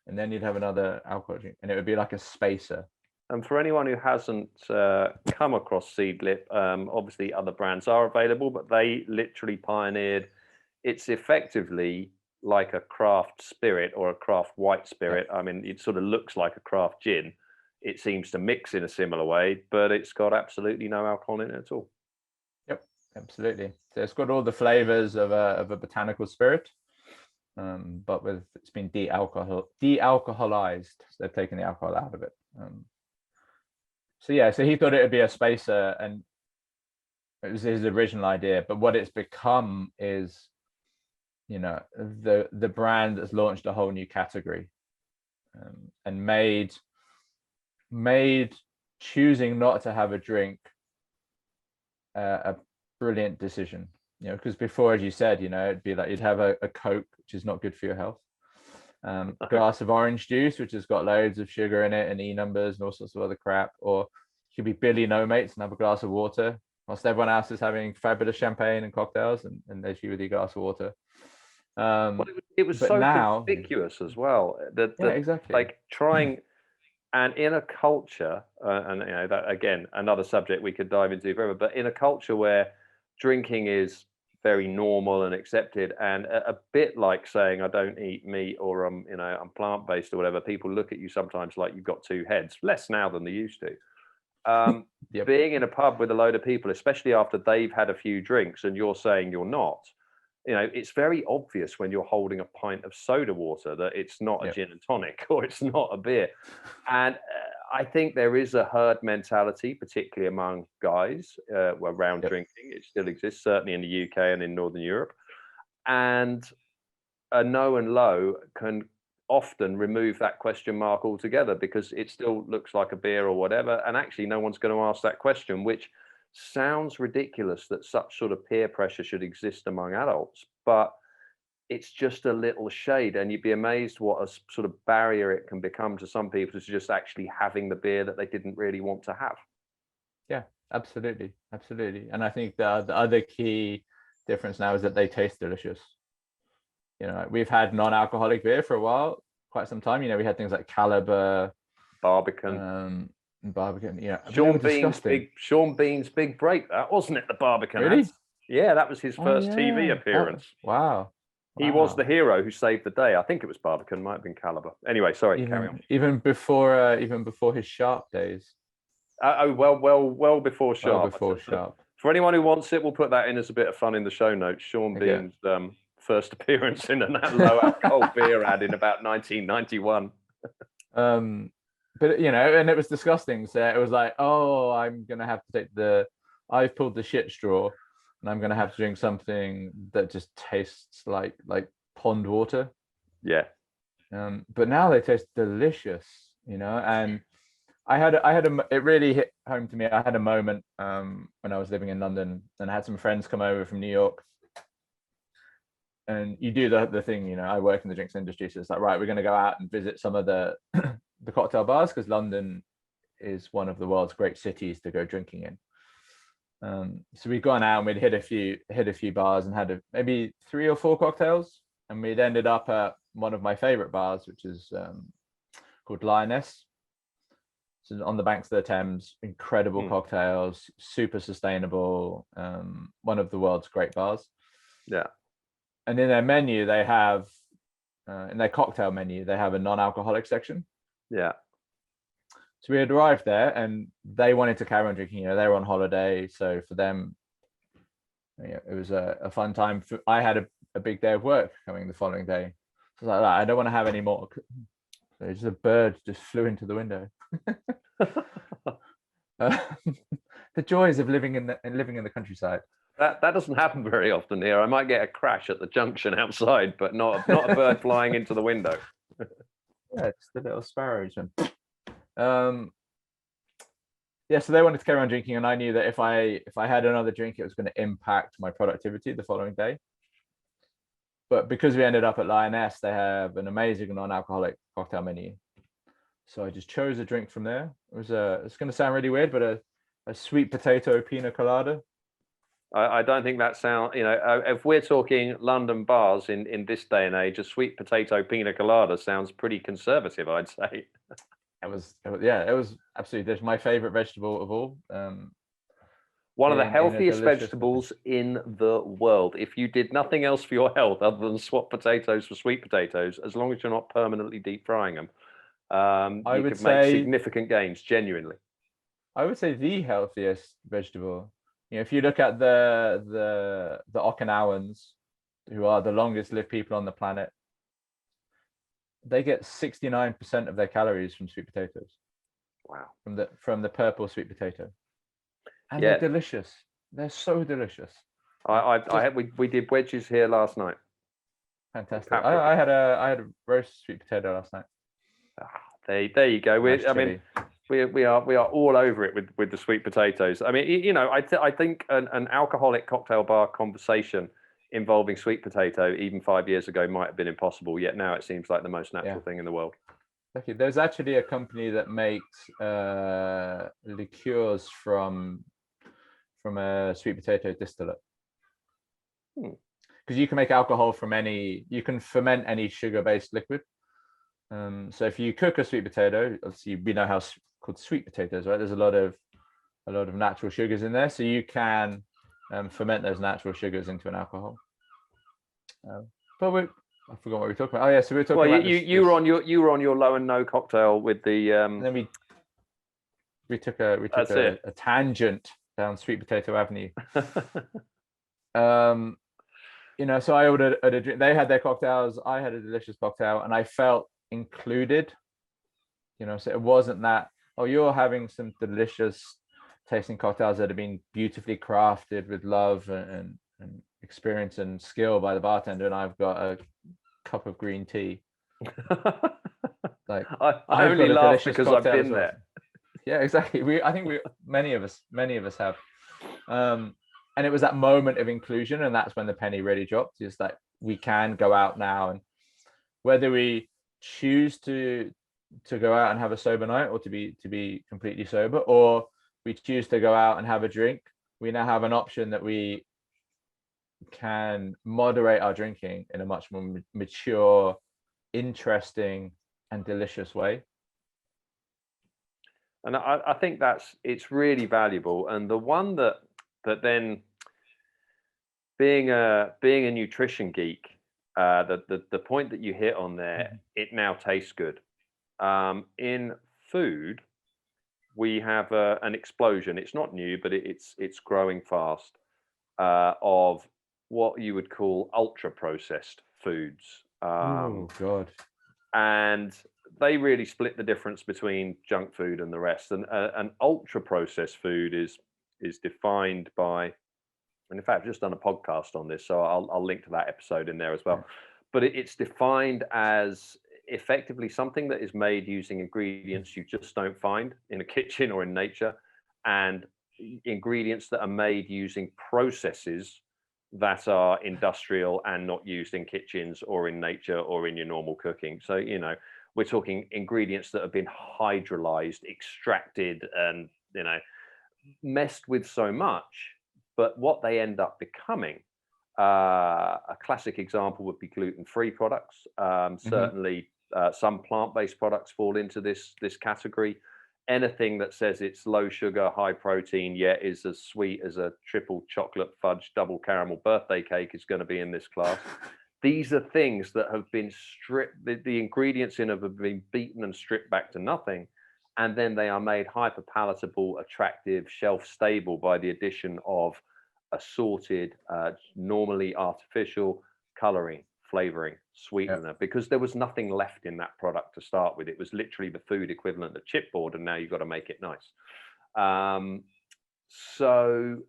and then you'd have another alcoholic drink, and it would be like a spacer. And for anyone who hasn't come across Seedlip, obviously other brands are available, but they literally pioneered. It's effectively like a craft spirit or a craft white spirit. I mean, it sort of looks like a craft gin. It seems to mix in a similar way, but it's got absolutely no alcohol in it at all. Yep, absolutely. So it's got all the flavors of a botanical spirit, but it's been de-alcoholized. So they've taken the alcohol out of it. So he thought it would be a spacer, and it was his original idea. But what it's become is, you know, the brand that's launched a whole new category, and made choosing not to have a drink a brilliant decision. You know, because before, as you said, you know, it'd be like you'd have a Coke, which is not good for your health. A glass of orange juice, which has got loads of sugar in it and E numbers and all sorts of other crap. Or you could be Billy No Mates and have a glass of water, whilst everyone else is having fabulous champagne and cocktails, and there's you with your glass of water. Well, it was so now, conspicuous as well. That exactly. Like trying, and in a culture, and you know, that again, another subject we could dive into forever, but in a culture where drinking is very normal and accepted, and a bit like saying I don't eat meat, or I'm plant-based or whatever, people look at you sometimes like you've got 2 heads, less now than they used to. Being in a pub with a load of people, especially after they've had a few drinks and you're saying you're not, you know, it's very obvious when you're holding a pint of soda water that it's not a gin and tonic or it's not a beer. And I think there is a herd mentality, particularly among guys, around drinking. It still exists, certainly in the UK and in Northern Europe. And a no and low can often remove that question mark altogether, because it still looks like a beer or whatever. And actually, no one's going to ask that question, which sounds ridiculous that such sort of peer pressure should exist among adults. But it's just a little shade, and you'd be amazed what a sort of barrier it can become to some people to just actually having the beer that they didn't really want to have. Yeah, absolutely, and I think the other key difference now is that they taste delicious. We've had non-alcoholic beer for a while, quite some time. We had things like Caliber, Barbican, Barbican. Sean Bean's big break, that wasn't it? The Barbican Really? ads. Yeah, that was his first TV appearance. Wow. He was the hero who saved the day. I think it was Barbican, might have been Caliber. Anyway, sorry, carry on. Even before his Sharp days. Well before Sharp. Well before Sharp. For anyone who wants it, we'll put that in as a bit of fun in the show notes. Sean Bean's first appearance in that low alcohol beer ad in about 1991. But and it was disgusting. So it was like, oh, I'm gonna have to take I've pulled the shit straw, and I'm gonna have to drink something that just tastes like pond water. Yeah. But now they taste delicious, and it really hit home to me. I had a moment when I was living in London, and I had some friends come over from New York. And you do the thing, I work in the drinks industry, so it's like, right, we're going to go out and visit some of the the cocktail bars, because London is one of the world's great cities to go drinking in. So we'd gone out and we'd hit a few bars and had maybe 3 or 4 cocktails, and we'd ended up at one of my favorite bars, which is called Lioness. So on the banks of the Thames, incredible cocktails, super sustainable, one of the world's great bars. Yeah. And in their menu, they have, in their cocktail menu, they have a non-alcoholic section. Yeah. So we had arrived there, and they wanted to carry on drinking. They were on holiday, so for them, it was a fun time. I had a big day of work coming the following day. So I was like, I don't want to have any more. So just a bird just flew into the window. The joys of living in the countryside. That doesn't happen very often here. I might get a crash at the junction outside, but not a bird flying into the window. Yeah, just the little sparrows. Yeah, so they wanted to carry on drinking, and I knew that if I had another drink, it was going to impact my productivity the following day. But because we ended up at Lioness, they have an amazing non-alcoholic cocktail menu. So I just chose a drink from there. It's going to sound really weird, but a sweet potato pina colada. I don't think that sounds, if we're talking London bars in this day and age, a sweet potato pina colada sounds pretty conservative, I'd say. It was absolutely. That's my favorite vegetable of all. One of the healthiest vegetables in the world. If you did nothing else for your health other than swap potatoes for sweet potatoes, as long as you're not permanently deep frying them, you could make significant gains, genuinely. I would say the healthiest vegetable. If you look at the Okinawans, who are the longest lived people on the planet, they get 69% of their calories from sweet potatoes. Wow. From the purple sweet potato. And they're delicious. They're so delicious. We did wedges here last night. Fantastic. I had a roast sweet potato last night. There you go. We are all over it with the sweet potatoes. I mean, I think an alcoholic cocktail bar conversation involving sweet potato even 5 years ago might have been impossible. Yet now it seems like the most natural thing in the world. Okay, there's actually a company that makes liqueurs from a sweet potato distillate. Because you can make alcohol from you can ferment any sugar-based liquid. So if you cook a sweet potato, obviously we know how it's called sweet potatoes, right? There's a lot of natural sugars in there, so you can ferment those natural sugars into an alcohol. But I forgot what we were talking about. Oh yeah, so we were talking about you were on your low and no cocktail with the. And then we took a tangent down Sweet Potato Avenue. So I ordered a drink. They had their cocktails. I had a delicious cocktail, and I felt included. So it wasn't that, oh, you're having some delicious tasting cocktails that have been beautifully crafted with love and experience and skill by the bartender, and I've got a cup of green tea. Like I only laugh because I've been there. Yeah, exactly. I think many of us have. and it was that moment of inclusion, and that's when the penny really dropped. Is that we can go out now, and whether we choose to go out and have a sober night, or to be completely sober, or we choose to go out and have a drink, we now have an option that we can moderate our drinking in a much more mature, interesting, and delicious way. And I think it's really valuable. And the one that then, being a nutrition geek, the point that you hit on there, it now tastes good. In food, we have an explosion. It's not new, but it's growing fast, of what you would call ultra processed foods. Oh God. And they really split the difference between junk food and the rest. And an ultra processed food is defined by, and in fact, I've just done a podcast on this, so I'll link to that episode in there as well. But it's defined as effectively something that is made using ingredients you just don't find in a kitchen or in nature, and ingredients that are made using processes that are industrial and not used in kitchens or in nature or in your normal cooking. So, we're talking ingredients that have been hydrolyzed, extracted, and, messed with so much. But what they end up becoming, a classic example would be gluten-free products. Certainly, some plant-based products fall into this category. Anything that says it's low sugar, high protein, yet is as sweet as a triple chocolate fudge double caramel birthday cake is going to be in this class. These are things that have been stripped, the ingredients in have been beaten and stripped back to nothing. And then they are made hyper palatable, attractive, shelf stable by the addition of assorted, normally artificial coloring, flavoring, sweetener, because there was nothing left in that product to start with. It was literally the food equivalent of chipboard, and now you've got to make it nice. So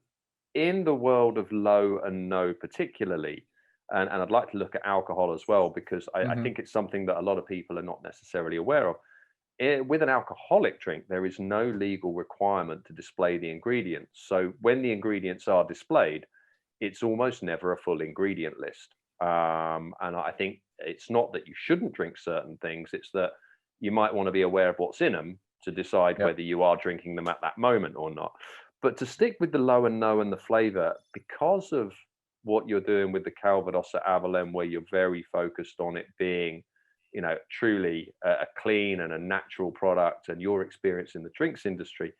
in the world of low and no particularly, and I'd like to look at alcohol as well, because I think it's something that a lot of people are not necessarily aware of. With an alcoholic drink, there is no legal requirement to display the ingredients. So when the ingredients are displayed, it's almost never a full ingredient list. And I think it's not that you shouldn't drink certain things, it's that you might want to be aware of what's in them to decide whether you are drinking them at that moment or not. But to stick with the low and no and the flavor, because of what you're doing with the Calvados at Avallen, where you're very focused on it being, truly a clean and a natural product, and your experience in the drinks industry,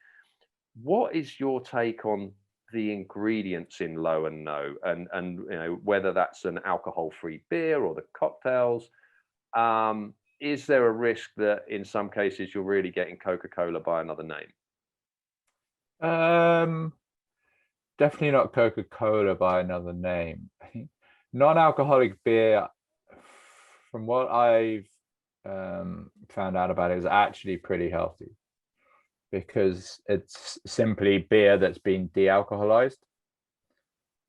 what is your take on the ingredients in low and no, and whether that's an alcohol-free beer or the cocktails? Is there a risk that in some cases you're really getting Coca-Cola by another name? Definitely not Coca-Cola by another name. I think non-alcoholic beer, from what I've found out about it, is actually pretty healthy, because it's simply beer that's been de-alcoholized.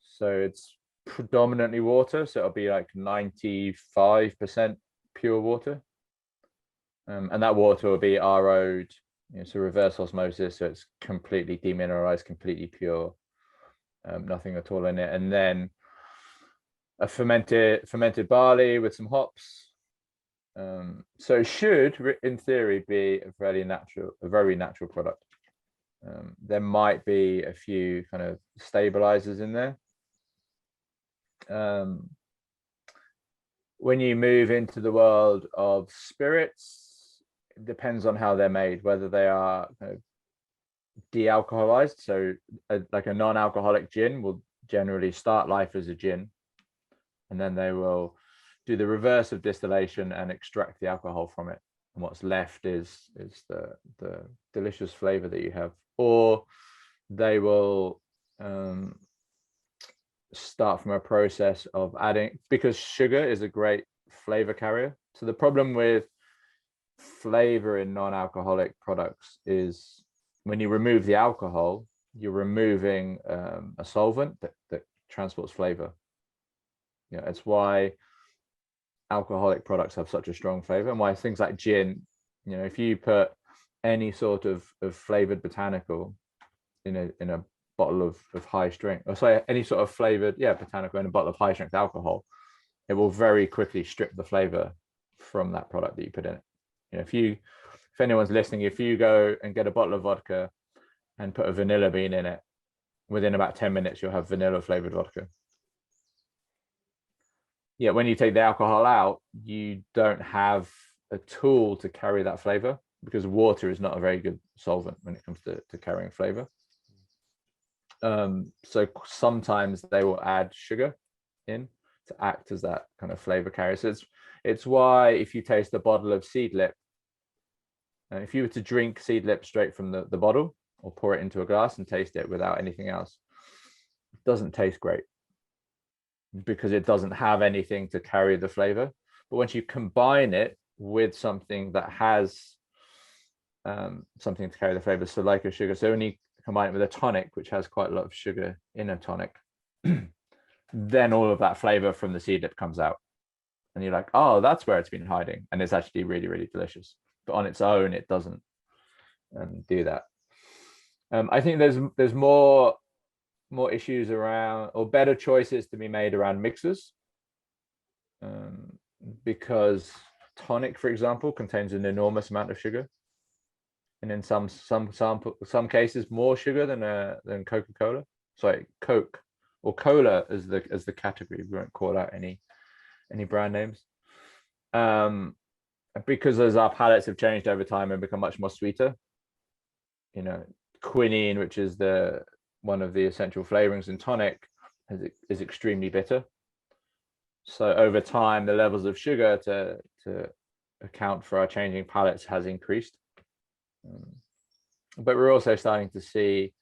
So it's predominantly water, so it'll be like 95% pure water, and that water will be RO'd, so reverse osmosis, so it's completely demineralized, completely pure, nothing at all in it. And then a fermented barley with some hops. So it should, in theory, be a very natural product. There might be a few kind of stabilizers in there. When you move into the world of spirits, it depends on how they're made, whether they are kind of de-alcoholized. So like a non-alcoholic gin will generally start life as a gin, and then they will do the reverse of distillation and extract the alcohol from it, and what's left is the delicious flavor that you have. Or they will start from a process of adding, because sugar is a great flavor carrier. So the problem with flavor in non-alcoholic products is when you remove the alcohol, you're removing a solvent that transports flavor. It's why alcoholic products have such a strong flavor, and why things like gin, if you put any sort of flavored botanical in a bottle of high strength, or sorry, any sort of flavored, botanical in a bottle of high strength alcohol, it will very quickly strip the flavor from that product that you put in it. You know, if anyone's listening, if you go and get a bottle of vodka and put a vanilla bean in it, within about 10 minutes, you'll have vanilla flavored vodka. Yeah, when you take the alcohol out, you don't have a tool to carry that flavor, because water is not a very good solvent when it comes to carrying flavor. So sometimes they will add sugar in to act as that kind of flavor carrier. So it's why if you taste a bottle of Seedlip, if you were to drink Seedlip straight from the bottle or pour it into a glass and taste it without anything else, it doesn't taste great, because it doesn't have anything to carry the flavor. But once you combine it with something that has something to carry the flavor, so like a sugar, so when you combine it with a tonic, which has quite a lot of sugar in a tonic, then all of that flavor from the Seedlip comes out, and you're like, oh, that's where it's been hiding, and it's actually really, really delicious. But on its own, it doesn't do that. I think there's more issues around, or better choices to be made around mixers, because tonic, for example, contains an enormous amount of sugar, and in some cases more sugar than Coca-Cola. Sorry, Coke or cola as the category. We won't call out any brand names, because as our palates have changed over time and become much more sweeter. You know, quinine, which is one of the essential flavorings in tonic, is extremely bitter. So over time, the levels of sugar to account for our changing palates has increased. But we're also starting to see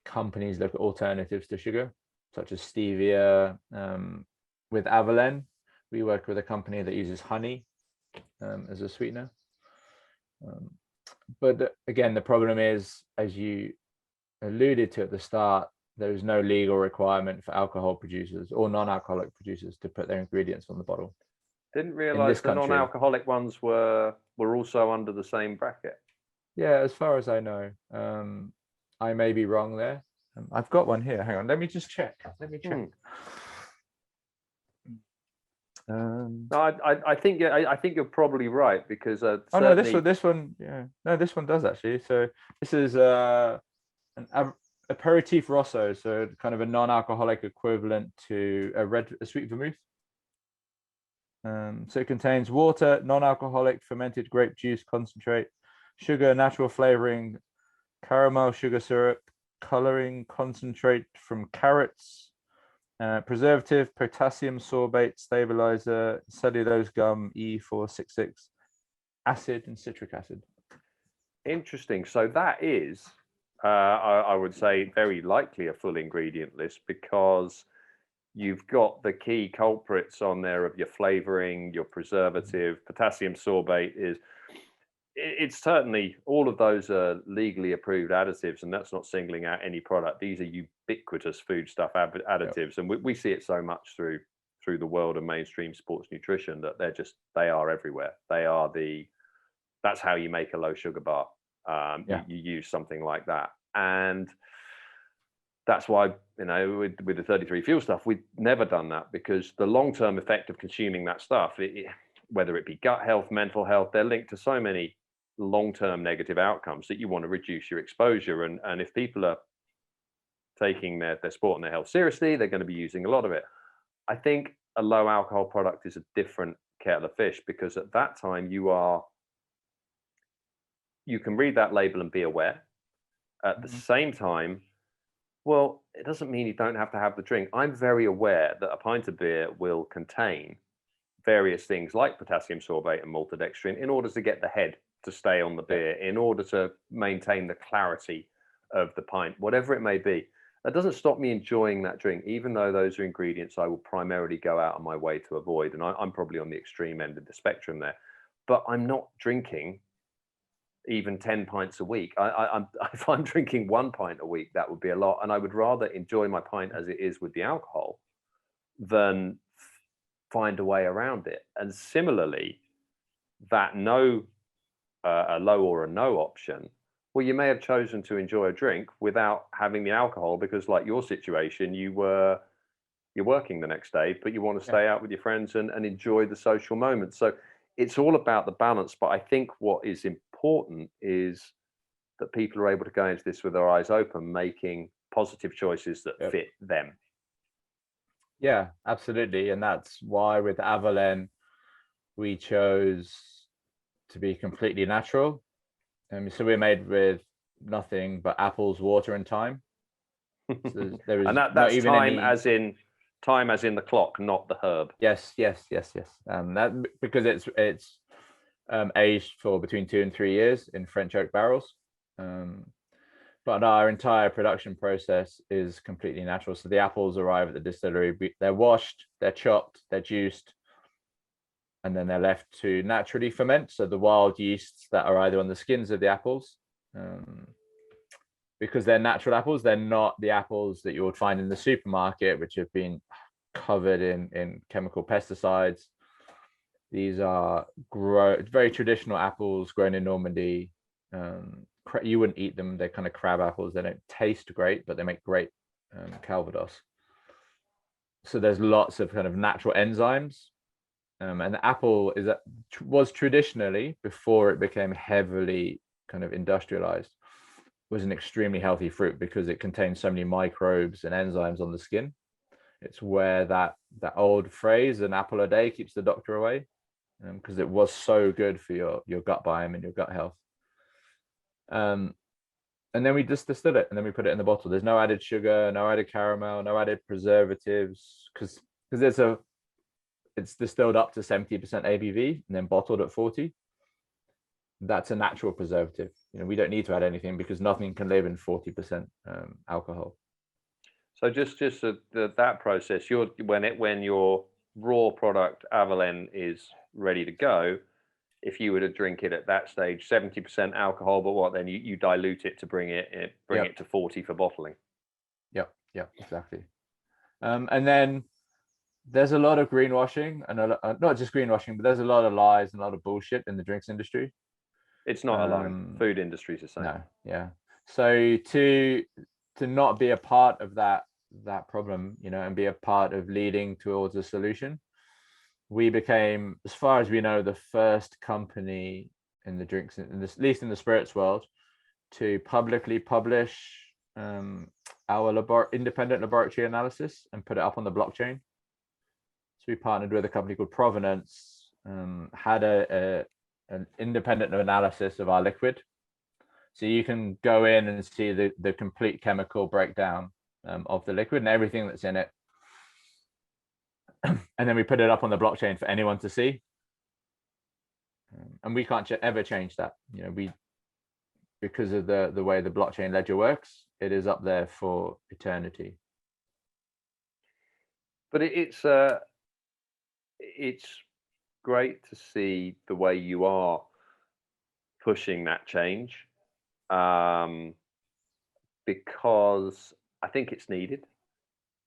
companies look at alternatives to sugar, such as stevia. With Avallen, we work with a company that uses honey as a sweetener. But again, the problem is, as you alluded to at the start, there is no legal requirement for alcohol producers or non-alcoholic producers to put their ingredients on the bottle. Didn't realize the non-alcoholic ones were also under the same bracket. Yeah, as far as I know. I may be wrong there. I've got one here. Hang on, let me just check. I think you're probably right, because oh no, this one does actually. So this is an aperitif rosso, so kind of a non-alcoholic equivalent to a sweet vermouth. So it contains water, non-alcoholic fermented grape juice concentrate, sugar, natural flavoring, caramel sugar syrup, coloring concentrate from carrots, preservative, potassium sorbate stabilizer, cellulose gum E466, acid, and citric acid. Interesting. So that is, I would say, very likely a full ingredient list, because you've got the key culprits on there of your flavoring, your preservative. Potassium sorbate it's certainly, all of those are legally approved additives, and that's not singling out any product. These are ubiquitous foodstuff additives. Yep. And we see it so much through the world of mainstream sports nutrition, that they are everywhere. That's how you make a low sugar bar. You use something like that, and that's why, with the 33 Fuel stuff, we've never done that, because the long-term effect of consuming that stuff, whether it be gut health, mental health, they're linked to so many long-term negative outcomes that you want to reduce your exposure. And if people are taking their sport and their health seriously, they're going to be using a lot of it. I think a low alcohol product is a different kettle of fish, because at that time you can read that label and be aware. At the same time, well, it doesn't mean you don't have to have the drink. I'm very aware that a pint of beer will contain various things like potassium sorbate and maltodextrin in order to get the head to stay on the beer, in order to maintain the clarity of the pint, whatever it may be. That doesn't stop me enjoying that drink, even though those are ingredients I will primarily go out of my way to avoid. And I'm probably on the extreme end of the spectrum there. But I'm not drinking even 10 pints a week. If I'm drinking 1 pint a week, that would be a lot. And I would rather enjoy my pint as it is with the alcohol than find a way around it. And similarly, that a low or a no option, Well, you may have chosen to enjoy a drink without having the alcohol because, like your situation, you're working the next day, but you want to Yeah. stay out with your friends and enjoy the social moments. So it's all about the balance. But I think what is important is that people are able to go into this with their eyes open, making positive choices that Yep. fit them. Yeah, absolutely. And that's why with Avallen, we chose to be completely natural. So we're made with nothing but apples, water, and thyme. So there And is not that's even any. time as in the clock, not the herb. Yes. That because it's aged for between 2 and 3 years in French oak barrels. But our entire production process is completely natural. So the apples arrive at the distillery, they're washed, they're chopped, they're juiced, and then they're left to naturally ferment. So the wild yeasts that are either on the skins of the apples, because they're natural apples, they're not the apples that you would find in the supermarket, which have been covered in chemical pesticides. These are very traditional apples grown in Normandy. You wouldn't eat them. They're kind of crab apples. They don't taste great, but they make great Calvados. So there's lots of kind of natural enzymes. And the apple was traditionally, before it became heavily kind of industrialized, was an extremely healthy fruit because it contains so many microbes and enzymes on the skin. It's where that old phrase, an apple a day keeps the doctor away, because it was so good for your gut biome and your gut health. And then we just distill it and then we put it in the bottle. There's no added sugar, no added caramel, no added preservatives, because it's distilled up to 70% ABV and then bottled at 40. That's a natural preservative. We don't need to add anything because nothing can live in 40% alcohol. So just that process, when your raw product Avallen is ready to go, if you were to drink it at that stage, 70% alcohol, but what then you dilute it to bring it to 40 for bottling. Yep, exactly. And then there's a lot of greenwashing and not just greenwashing, but there's a lot of lies and a lot of bullshit in the drinks industry. It's not alone. Food industry is the same. No, yeah. So to not be a part of that problem, and be a part of leading towards a solution, we became, as far as we know, the first company in the drinks, at least in the spirits world, to publicly publish our independent laboratory analysis and put it up on the blockchain. So we partnered with a company called Provenance, had an independent analysis of our liquid. So you can go in and see the complete chemical breakdown of the liquid and everything that's in it. And then we put it up on the blockchain for anyone to see. And we can't ever change that. Because of the way the blockchain ledger works, it is up there for eternity. But it's great to see the way you are pushing that change, because I think it's needed,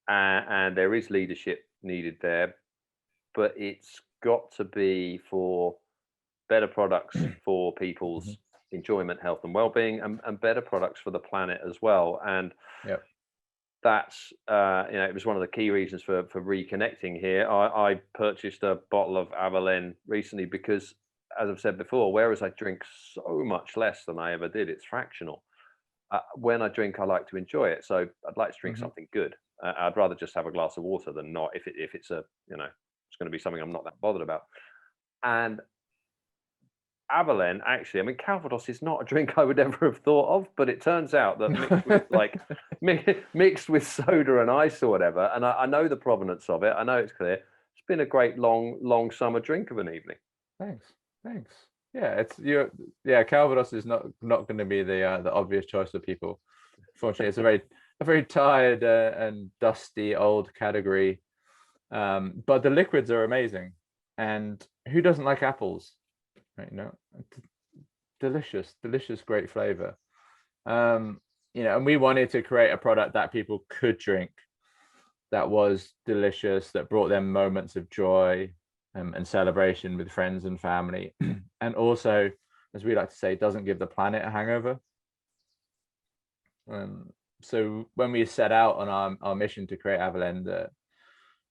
and there is leadership needed there, but it's got to be for better products for people's enjoyment, health, and well-being, and better products for the planet as well. And that's it was one of the key reasons for reconnecting here. I purchased a bottle of Avallen recently because, as I've said before, whereas I drink so much less than I ever did, it's fractional. When I drink, I like to enjoy it, so I'd like to drink something good. I'd rather just have a glass of water than not, if it's it's going to be something I'm not that bothered about. And Avallen, actually, I mean, Calvados is not a drink I would ever have thought of, but it turns out that mixed with soda and ice or whatever, and I know the provenance of it. I know it's clear. It's been a great long summer drink of an evening. Thanks. Yeah, Calvados is not going to be the obvious choice for people. Fortunately, it's a very tired and dusty old category, but the liquids are amazing. And who doesn't like apples? Right, delicious, great flavor. And we wanted to create a product that people could drink, that was delicious, that brought them moments of joy and celebration with friends and family, and also, as we like to say, doesn't give the planet a hangover. So when we set out on our mission to create Avallen,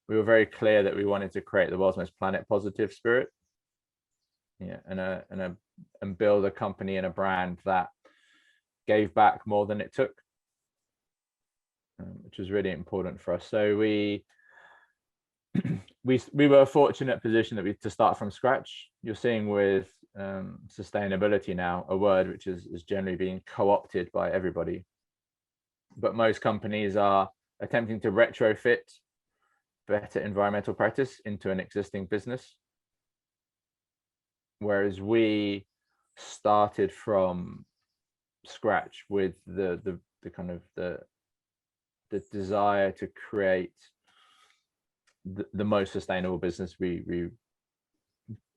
we were very clear that we wanted to create the world's most planet positive spirit, yeah, and build a company and a brand that gave back more than it took, which was really important for us. So we were a fortunate position that to start from scratch. You're seeing with sustainability now, a word which is generally being co-opted by everybody, but most companies are attempting to retrofit better environmental practice into an existing business, whereas we started from scratch with the kind of the desire to create the most sustainable business we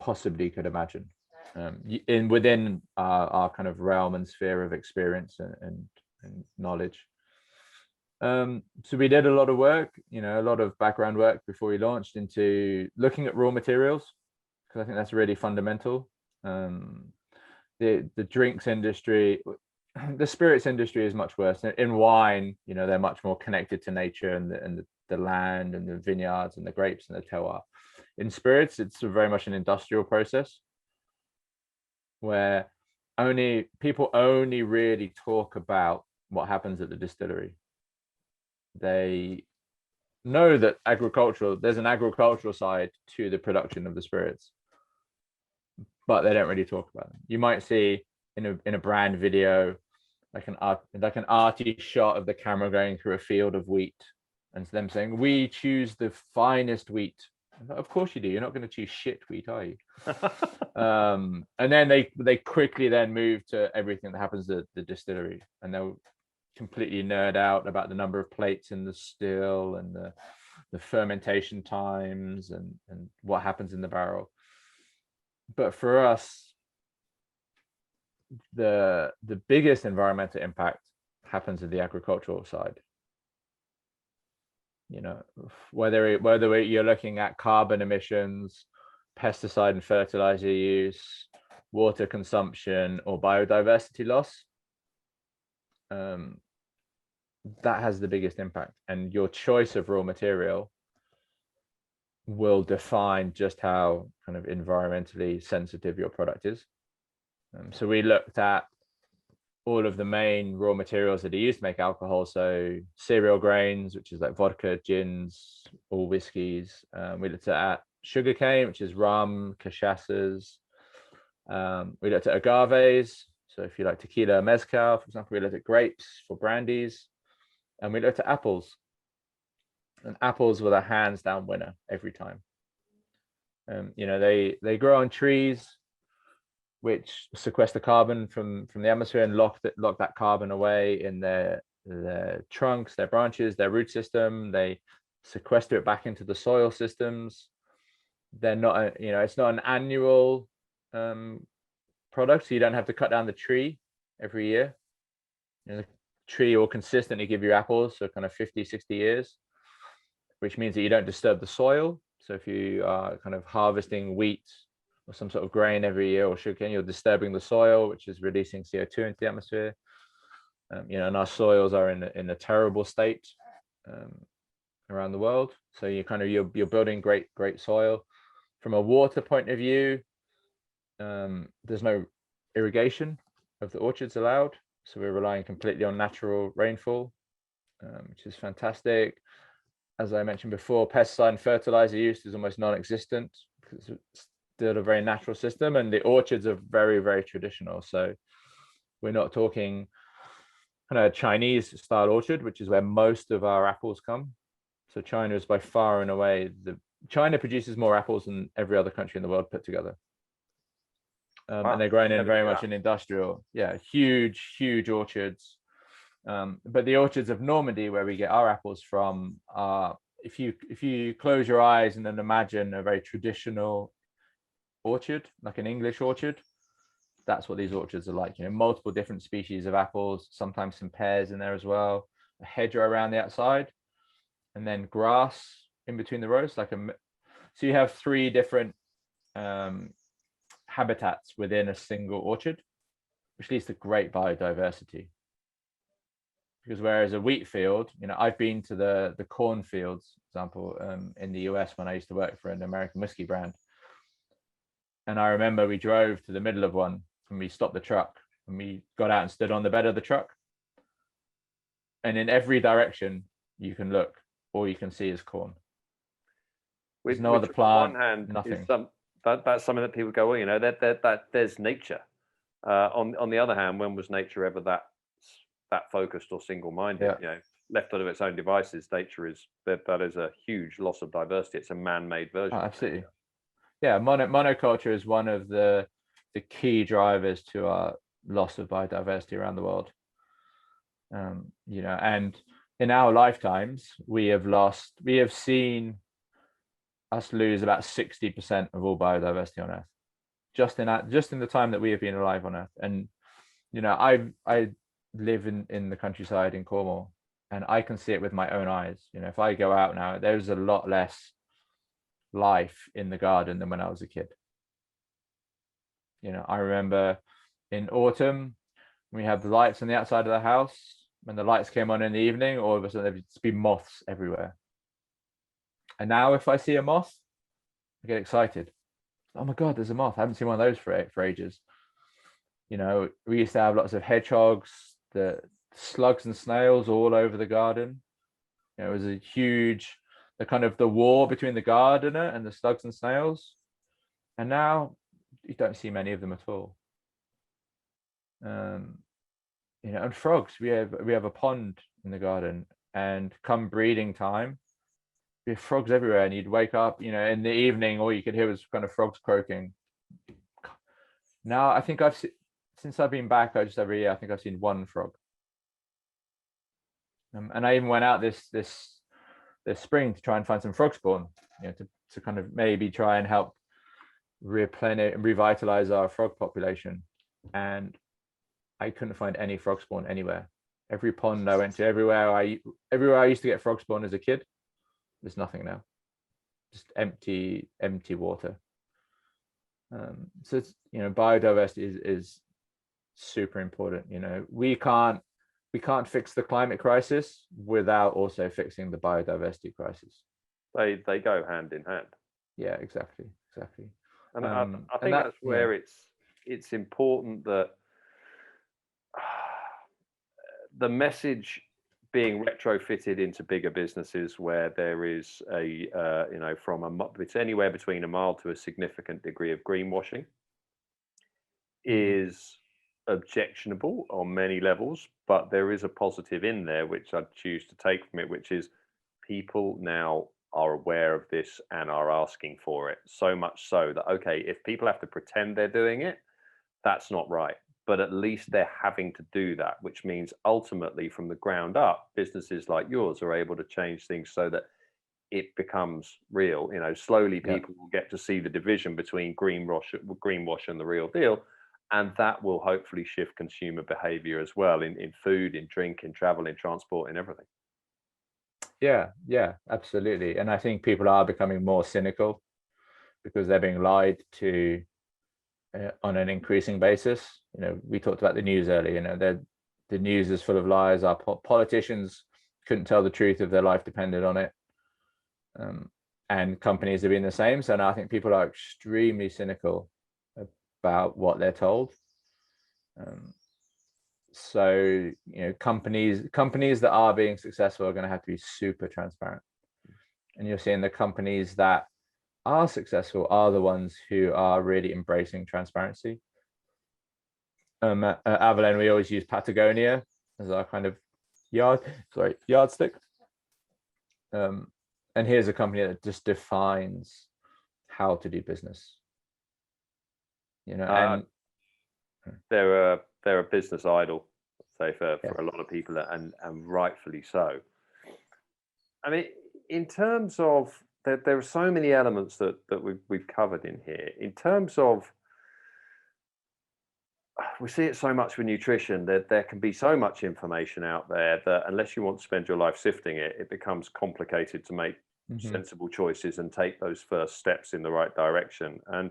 possibly could imagine, within our kind of realm and sphere of experience and knowledge. So we did a lot of work, a lot of background work before we launched into looking at raw materials, because I think that's really fundamental. The drinks industry, the spirits industry is much worse. In wine, they're much more connected to nature and the land and the vineyards and the grapes and the terroir. In spirits, it's very much an industrial process where people only really talk about what happens at the distillery. They know that there's an agricultural side to the production of the spirits, but they don't really talk about them. You might see in a brand video like an arty shot of the camera going through a field of wheat and them saying, "We choose the finest wheat." Of course you do. You're not going to choose shit wheat, are you? And then they quickly then move to everything that happens at the distillery, and they'll completely nerd out about the number of plates in the still and the fermentation times and what happens in the barrel. But for us, the biggest environmental impact happens at the agricultural side. Whether you're looking at carbon emissions, pesticide and fertilizer use, water consumption, or biodiversity loss, that has the biggest impact. And your choice of raw material will define just how kind of environmentally sensitive your product is. So we looked at all of the main raw materials that are used to make alcohol. So cereal grains, which is like vodka, gins, all whiskeys. We looked at sugarcane, which is rum, cachaças. We looked at agaves. So if you like tequila, mezcal, for example, we looked at grapes for brandies. And we looked at apples. And apples were the hands down winner every time. They grow on trees which sequester carbon from the atmosphere and lock that carbon away in their trunks, their branches, their root system. They sequester it back into the soil systems. They're not, it's not an annual product, so you don't have to cut down the tree every year. The tree will consistently give you apples for kind of 50, 60 years, which means that you don't disturb the soil. So if you are kind of harvesting wheat or some sort of grain every year or sugarcane, you're disturbing the soil, which is releasing CO2 into the atmosphere. And our soils are in a terrible state around the world. So you're building great soil. From a water point of view, there's no irrigation of the orchards allowed, so we're relying completely on natural rainfall, which is fantastic. As I mentioned before, pesticide and fertilizer use is almost non-existent because it's still a very natural system, and the orchards are very, very traditional. So we're not talking kind of Chinese style orchard, which is where most of our apples come. So China is by far and away China produces more apples than every other country in the world put together. Wow. And they're grown in very much an industrial, huge orchards. But the orchards of Normandy, where we get our apples from, if you close your eyes and then imagine a very traditional orchard, like an English orchard, that's what these orchards are like. Multiple different species of apples, sometimes some pears in there as well, a hedgerow around the outside, and then grass in between the rows. So you have 3 different habitats within a single orchard, which leads to great biodiversity. Because whereas a wheat field, I've been to the corn fields, for example, in the US when I used to work for an American whiskey brand. And I remember we drove to the middle of one and we stopped the truck and we got out and stood on the bed of the truck. And in every direction you can look, all you can see is corn. There's no other plant, on one hand nothing. That's something that people go, well, that there's nature. On the other hand, when was nature ever that focused or single-minded? Left to its own devices, nature is that is a huge loss of diversity. It's a man-made version. Oh, absolutely. Yeah, monoculture is one of the key drivers to our loss of biodiversity around the world. And in our lifetimes, we have seen us lose about 60% of all biodiversity on Earth, just in the time that we have been alive on Earth. And I live in the countryside in Cornwall, and I can see it with my own eyes. If I go out now, there's a lot less life in the garden than when I was a kid. I remember in autumn, we have the lights on the outside of the house. When the lights came on in the evening, all of a sudden there'd just be moths everywhere. And now if I see a moth, I get excited. Oh my God, there's a moth. I haven't seen one of those for ages. We used to have lots of hedgehogs, the slugs and snails all over the garden. It was a huge, the war between the gardener and the slugs and snails. And now you don't see many of them at all. And frogs, we have a pond in the garden, and come breeding time, we have frogs everywhere, and you'd wake up, in the evening, all you could hear was frogs croaking. Now I think since I've been back, every year I think I've seen one frog. And I even went out this spring to try and find some frog spawn, to maybe try and help replenish and revitalize our frog population. And I couldn't find any frog spawn anywhere. Every pond I went to, everywhere I used to get frog spawn as a kid, there's nothing now. Just empty water. So it's, biodiversity is super important. We can't fix the climate crisis without also fixing the biodiversity crisis. They go hand in hand. Yeah, exactly. And I think that's where it's important that the message being retrofitted into bigger businesses, where there is it's anywhere between a mild to a significant degree of greenwashing, is objectionable on many levels, but there is a positive in there which I'd choose to take from it, which is people now are aware of this and are asking for it, so much so that, okay, if people have to pretend they're doing it, that's not right. But at least they're having to do that, which means ultimately from the ground up, businesses like yours are able to change things so that it becomes real. Slowly people will get to see the division between greenwash and the real deal. And that will hopefully shift consumer behavior as well in food, in drink, in travel, in transport, in everything. Yeah, absolutely. And I think people are becoming more cynical because they're being lied to on an increasing basis. We talked about the news earlier. The news is full of lies. Our politicians couldn't tell the truth if their life depended on it, and companies have been the same. So now I think people are extremely cynical about what they're told. So companies that are being successful are going to have to be super transparent, and you're seeing the companies that are successful are the ones who are really embracing transparency. At Avallen, we always use Patagonia as our kind of yardstick. And here's a company that just defines how to do business. And they're a business idol, say for a lot of people, and rightfully so. I mean, in terms of there are so many elements that we've covered in here. In terms of, we see it so much with nutrition, that there can be so much information out there that unless you want to spend your life sifting it, it becomes complicated to make sensible choices and take those first steps in the right direction. And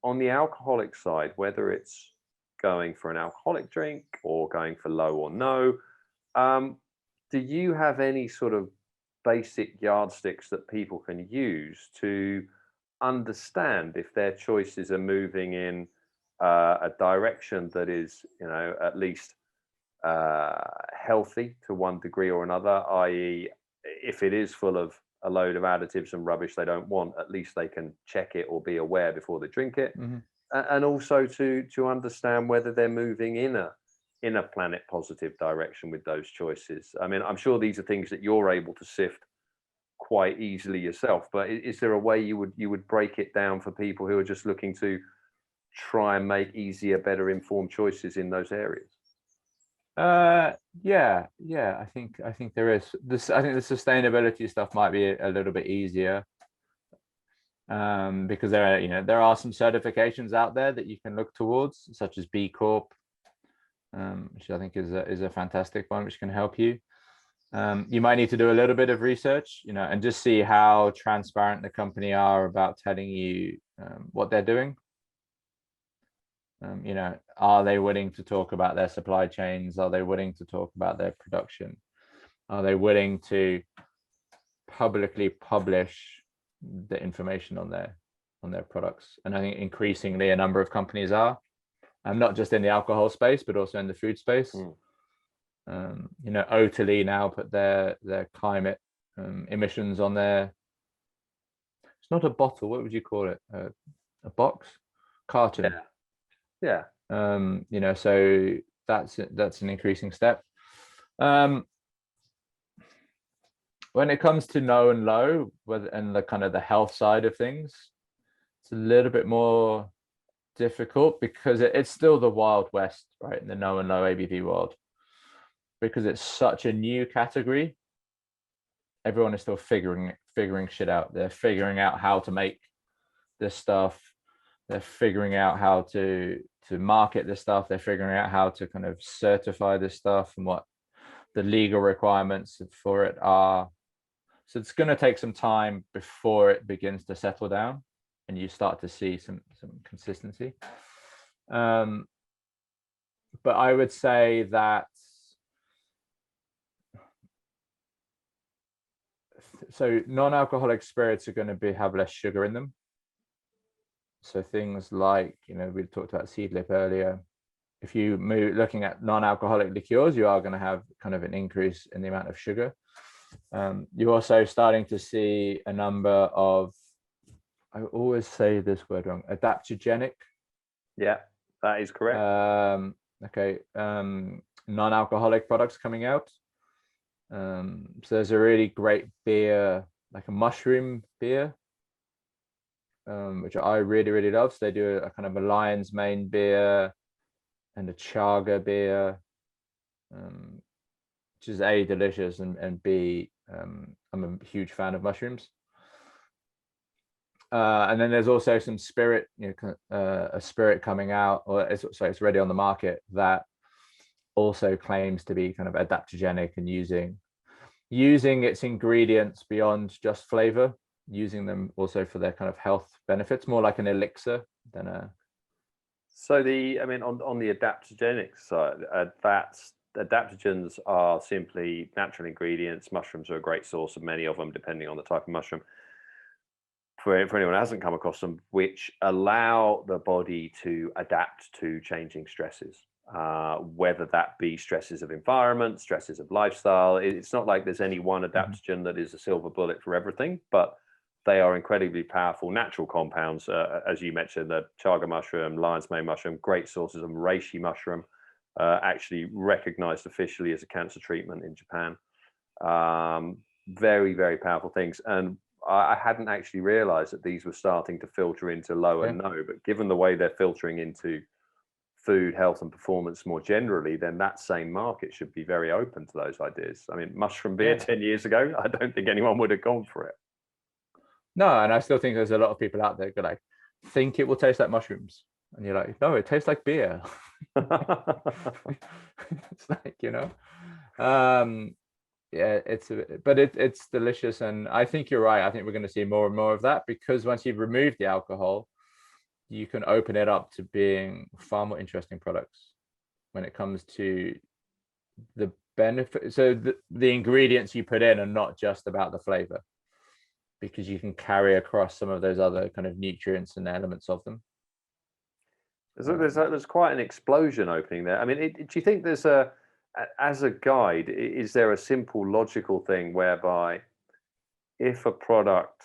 on the alcoholic side, whether it's going for an alcoholic drink or going for low or no, Do you have any sort of basic yardsticks that people can use to understand if their choices are moving in a direction that is, at least healthy to one degree or another, i.e., if it is full of a load of additives and rubbish they don't want, at least they can check it or be aware before they drink it, and also to understand whether they're moving in a planet positive direction with those choices. I mean, I'm sure these are things that you're able to sift quite easily yourself, but is there a way you would break it down for people who are just looking to try and make easier, better informed choices in those areas? Yeah, I think there is this. I think the sustainability stuff might be a little bit easier, because there are some certifications out there that you can look towards, such as B Corp, which I think is a fantastic one, which can help you. You might need to do a little bit of research, and just see how transparent the company are about telling you what they're doing. Are they willing to talk about their supply chains? Are they willing to talk about their production? Are they willing to publicly publish the information on their products? And I think increasingly a number of companies are, not just in the alcohol space, but also in the food space. Oatly now put their climate emissions on their, it's not a bottle, what would you call it, a box, carton. Yeah. So that's an increasing step. When it comes to no and low, and the kind of the health side of things, it's a little bit more difficult, because it's still the Wild West, right, in the no and low ABV world, because it's such a new category. Everyone is still figuring shit out. They're figuring out how to make this stuff. They're figuring out how to market this stuff. They're figuring out how to kind of certify this stuff and what the legal requirements for it are. So it's going to take some time before it begins to settle down and you start to see some consistency. But I would say that, so non-alcoholic spirits are going to have less sugar in them. So things like, we talked about seedlip earlier. If you looking at non-alcoholic liqueurs, you are going to have kind of an increase in the amount of sugar. You're also starting to see a number of, I always say this word wrong, adaptogenic. Yeah, that is correct. Non-alcoholic products coming out. So there's a really great beer, like a mushroom beer, which I really, really love. So they do a kind of a lion's mane beer and a chaga beer, which is A, delicious, and B, I'm a huge fan of mushrooms. And then there's also some spirit, a spirit coming out, or it's ready on the market, that also claims to be kind of adaptogenic and using its ingredients beyond just flavor, using them also for their kind of health benefits, more like an elixir than a. So on the adaptogenic side, adaptogens are simply natural ingredients. Mushrooms are a great source of many of them, depending on the type of mushroom. For anyone who hasn't come across them, which allow the body to adapt to changing stresses, whether that be stresses of environment, stresses of lifestyle. It's not like there's any one adaptogen that is a silver bullet for everything, but they are incredibly powerful natural compounds. As you mentioned, the chaga mushroom, lion's mane mushroom, great sources of reishi mushroom, actually recognized officially as a cancer treatment in Japan. Very, very powerful things. And I hadn't actually realized that these were starting to filter into low and no, but given the way they're filtering into food, health, and performance more generally, then that same market should be very open to those ideas. I mean, mushroom beer 10 years ago, I don't think anyone would have gone for it. No, and I still think there's a lot of people out there who like think it will taste like mushrooms, and you're like, no, it tastes like beer. It's like, it's delicious, and I think you're right. I think we're going to see more and more of that, because once you've removed the alcohol, you can open it up to being far more interesting products when it comes to the benefit. So the ingredients you put in are not just about the flavor, because you can carry across some of those other kind of nutrients and elements of them. There's quite an explosion opening there. I mean, do you think there's as a guide, is there a simple logical thing whereby if a product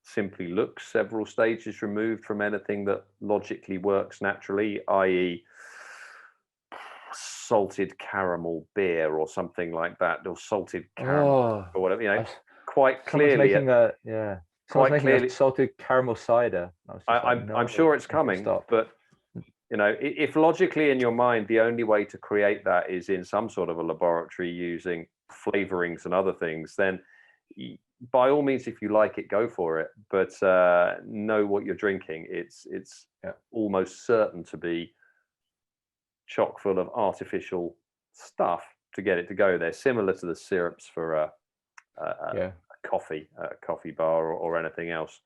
simply looks several stages removed from anything that logically works naturally, i.e., salted caramel beer or something like that, or salted caramel or whatever, quite clearly, someone's making a salted caramel cider. I'm sure it's coming, but if logically in your mind the only way to create that is in some sort of a laboratory using flavorings and other things, then by all means, if you like it, go for it. But know what you're drinking. It's almost certain to be chock full of artificial stuff to get it to go there, similar to the syrups for a coffee bar or anything else.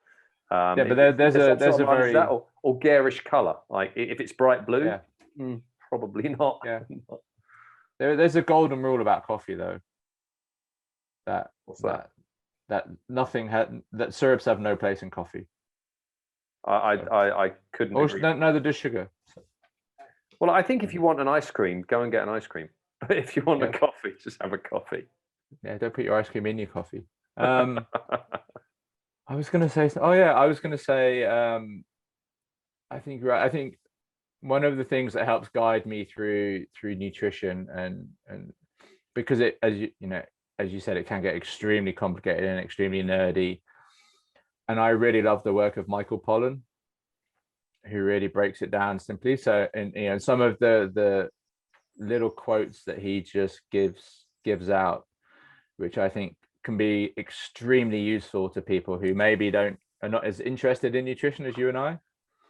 But there's a very that or garish color. Like if it's bright blue, probably not. Yeah. There's a golden rule about coffee though. What's that? That syrups have no place in coffee. I couldn't. Neither does sugar. So. Well, I think if you want an ice cream, go and get an ice cream. But if you want a coffee, just have a coffee. Yeah, don't put your ice cream in your coffee. I was going to say. Oh yeah, I was going to say. I think you're right. I think one of the things that helps guide me through nutrition and because it, as you said, it can get extremely complicated and extremely nerdy. And I really love the work of Michael Pollan, who really breaks it down simply. So, and some of the little quotes that he just gives out, which I think can be extremely useful to people who maybe are not as interested in nutrition as you and I.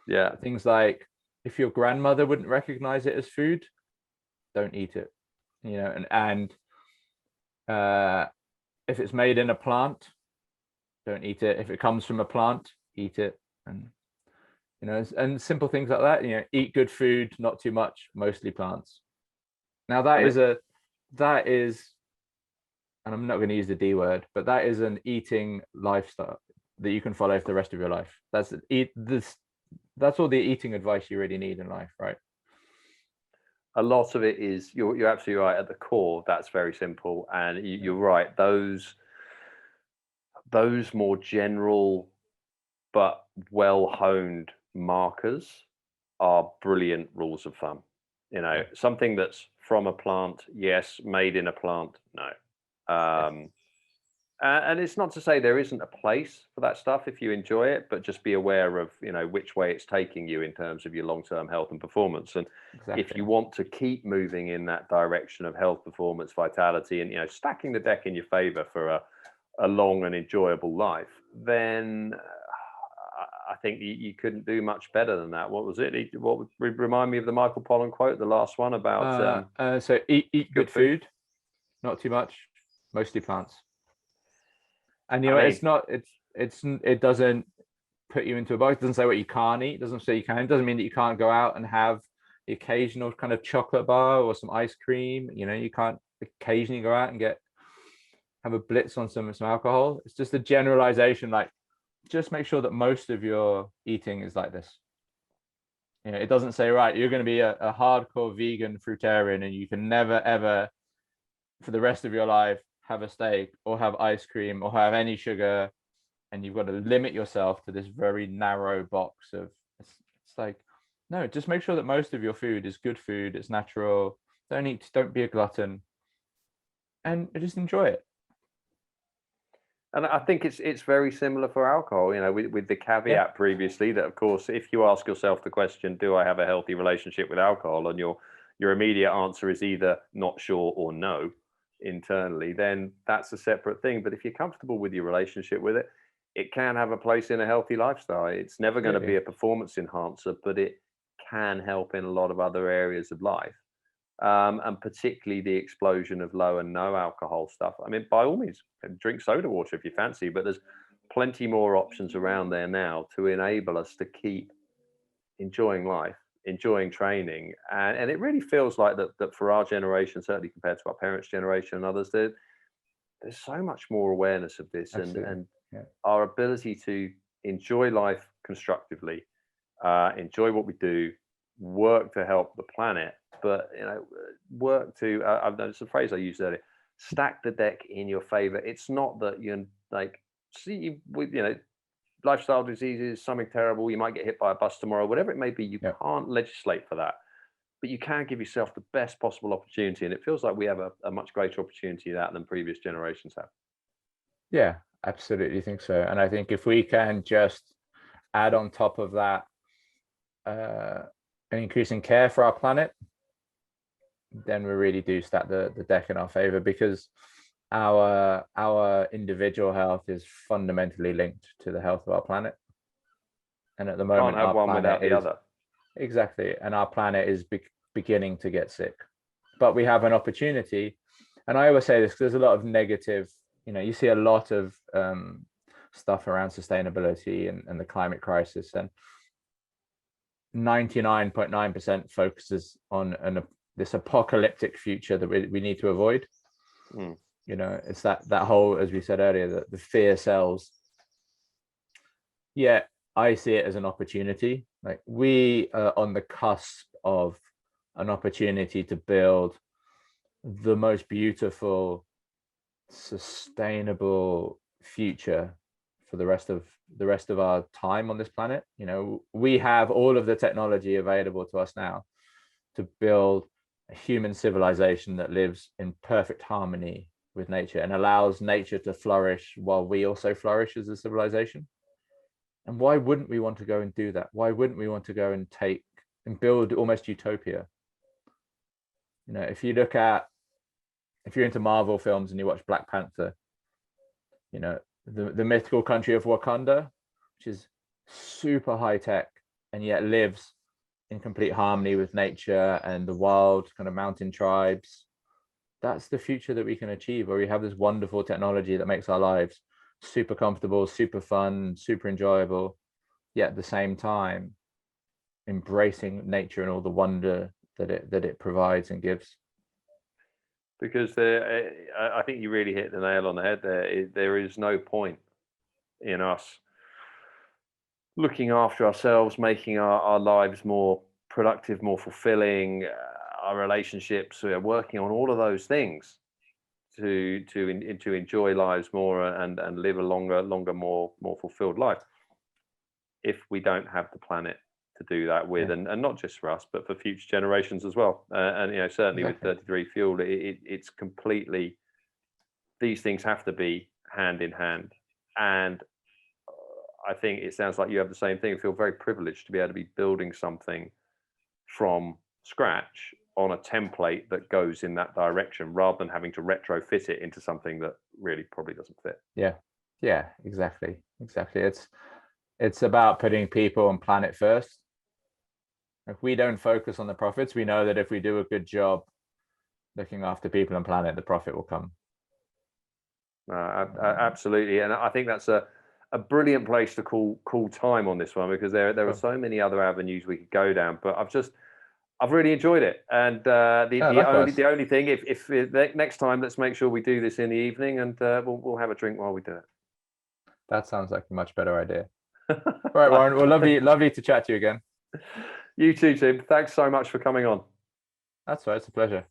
Yeah. Things like, if your grandmother wouldn't recognize it as food, don't eat it. And if it's made in a plant, don't eat it. If it comes from a plant, eat it. And and simple things like that. Eat good food, not too much, mostly plants. Now that is, and I'm not going to use the D word, but that is an eating lifestyle that you can follow for the rest of your life. That's all the eating advice you really need in life, right? A lot of it is, you're absolutely right. At the core, that's very simple, and you're right. Those more general but well-honed markers are brilliant rules of thumb. Something that's from a plant, yes. Made in a plant, no. And it's not to say there isn't a place for that stuff if you enjoy it, but just be aware of which way it's taking you in terms of your long-term health and performance. And if you want to keep moving in that direction of health, performance, vitality, and stacking the deck in your favor for a long and enjoyable life, then I think you couldn't do much better than that. What was it? What would remind me of the Michael Pollan quote, the last one about? So eat good food, not too much, mostly plants. And it doesn't put you into a box. It doesn't say what you can't eat. It doesn't say you can. It doesn't mean that you can't go out and have the occasional kind of chocolate bar or some ice cream. You can't occasionally go out and have a blitz on some alcohol. It's just a generalization. Like, just make sure that most of your eating is like this. It doesn't say, right, you're going to be a hardcore vegan fruitarian and you can never ever for the rest of your life have a steak or have ice cream or have any sugar, and you've got to limit yourself to this very narrow box of it's like, no, just make sure that most of your food is good food, it's natural. Don't be a glutton, and just enjoy it. And I think it's very similar for alcohol, with the caveat previously that, of course, if you ask yourself the question, do I have a healthy relationship with alcohol, and your immediate answer is either not sure or no internally, then that's a separate thing. But if you're comfortable with your relationship with it, it can have a place in a healthy lifestyle. It's never going to be a performance enhancer, but it can help in a lot of other areas of life, and particularly the explosion of low and no alcohol stuff. I mean, by all means, drink soda water if you fancy, but there's plenty more options around there now to enable us to keep enjoying life enjoying training, and it really feels like that for our generation, certainly compared to our parents' generation and others, there's so much more awareness of this, Absolutely. and Yeah. our ability to enjoy life constructively, enjoy what we do, work to help the planet, but work to. I've noticed a phrase I used earlier: stack the deck in your favor. It's not that you're like see with lifestyle diseases, something terrible. You might get hit by a bus tomorrow, whatever it may be. You Yeah. can't legislate for that, but you can give yourself the best possible opportunity. And it feels like we have a much greater opportunity of that than previous generations have. Yeah, absolutely think so. And I think if we can just add on top of that an increasing care for our planet, then we really do stack the deck in our favor, because our individual health is fundamentally linked to the health of our planet. And at the Can't moment, have our one without planet the is other. exactly, and our planet is beginning to get sick. But we have an opportunity, and I always say this because there's a lot of negative. You see a lot of stuff around sustainability and the climate crisis, and 99.9% focuses on this apocalyptic future that we need to avoid. It's that whole, as we said earlier, the fear sells. Yeah, I see it as an opportunity. Like, we are on the cusp of an opportunity to build the most beautiful, sustainable future for the rest of our time on this planet. We have all of the technology available to us now to build a human civilization that lives in perfect harmony with nature and allows nature to flourish while we also flourish as a civilization. And why wouldn't we want to go and do that? Why wouldn't we want to go and take and build almost utopia? If you're into Marvel films and you watch Black Panther, the mythical country of Wakanda, which is super high tech and yet lives in complete harmony with nature and the wild kind of mountain tribes. That's the future that we can achieve, where we have this wonderful technology that makes our lives super comfortable, super fun, super enjoyable, yet at the same time embracing nature and all the wonder that it provides and gives. Because I think you really hit the nail on the head there. There is no point in us looking after ourselves, making our lives more productive, more fulfilling, our relationships, working on all of those things to enjoy lives more and live a longer, more fulfilled life, if we don't have the planet to do that with. And not just for us, but for future generations as well. And certainly exactly. With 33 Fuel, it's completely, these things have to be hand in hand. And I think it sounds like you have the same thing. I feel very privileged to be able to be building something from scratch on a template that goes in that direction, rather than having to retrofit it into something that really probably doesn't fit. Yeah, exactly. It's about putting people and planet first. If we don't focus on the profits, we know that if we do a good job looking after people and planet, the profit will come. Absolutely. And I think that's a brilliant place to call time on this one, because there are so many other avenues we could go down, but I've really enjoyed it. And the only thing, if next time, let's make sure we do this in the evening, and we'll have a drink while we do it. That sounds like a much better idea. All right, Warren. Well, lovely to chat to you again. You too, Tim. Thanks so much for coming on. That's right. It's a pleasure.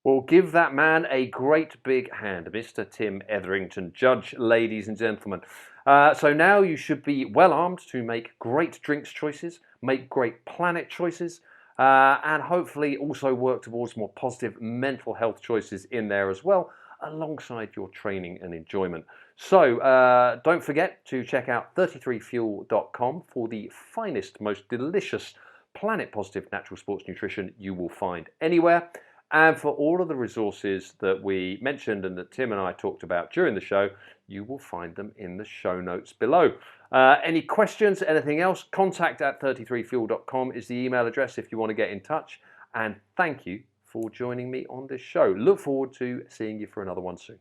Well, give that man a great big hand, Mr. Tim Etherington-Judge, ladies and gentlemen. So now you should be well armed to make great drinks choices, make great planet choices, and hopefully also work towards more positive mental health choices in there as well, alongside your training and enjoyment. So don't forget to check out 33fuel.com for the finest, most delicious planet positive natural sports nutrition you will find anywhere. And for all of the resources that we mentioned and that Tim and I talked about during the show, you will find them in the show notes below. Any questions, anything else, contact@33fuel.com is the email address if you want to get in touch. And thank you for joining me on this show. Look forward to seeing you for another one soon.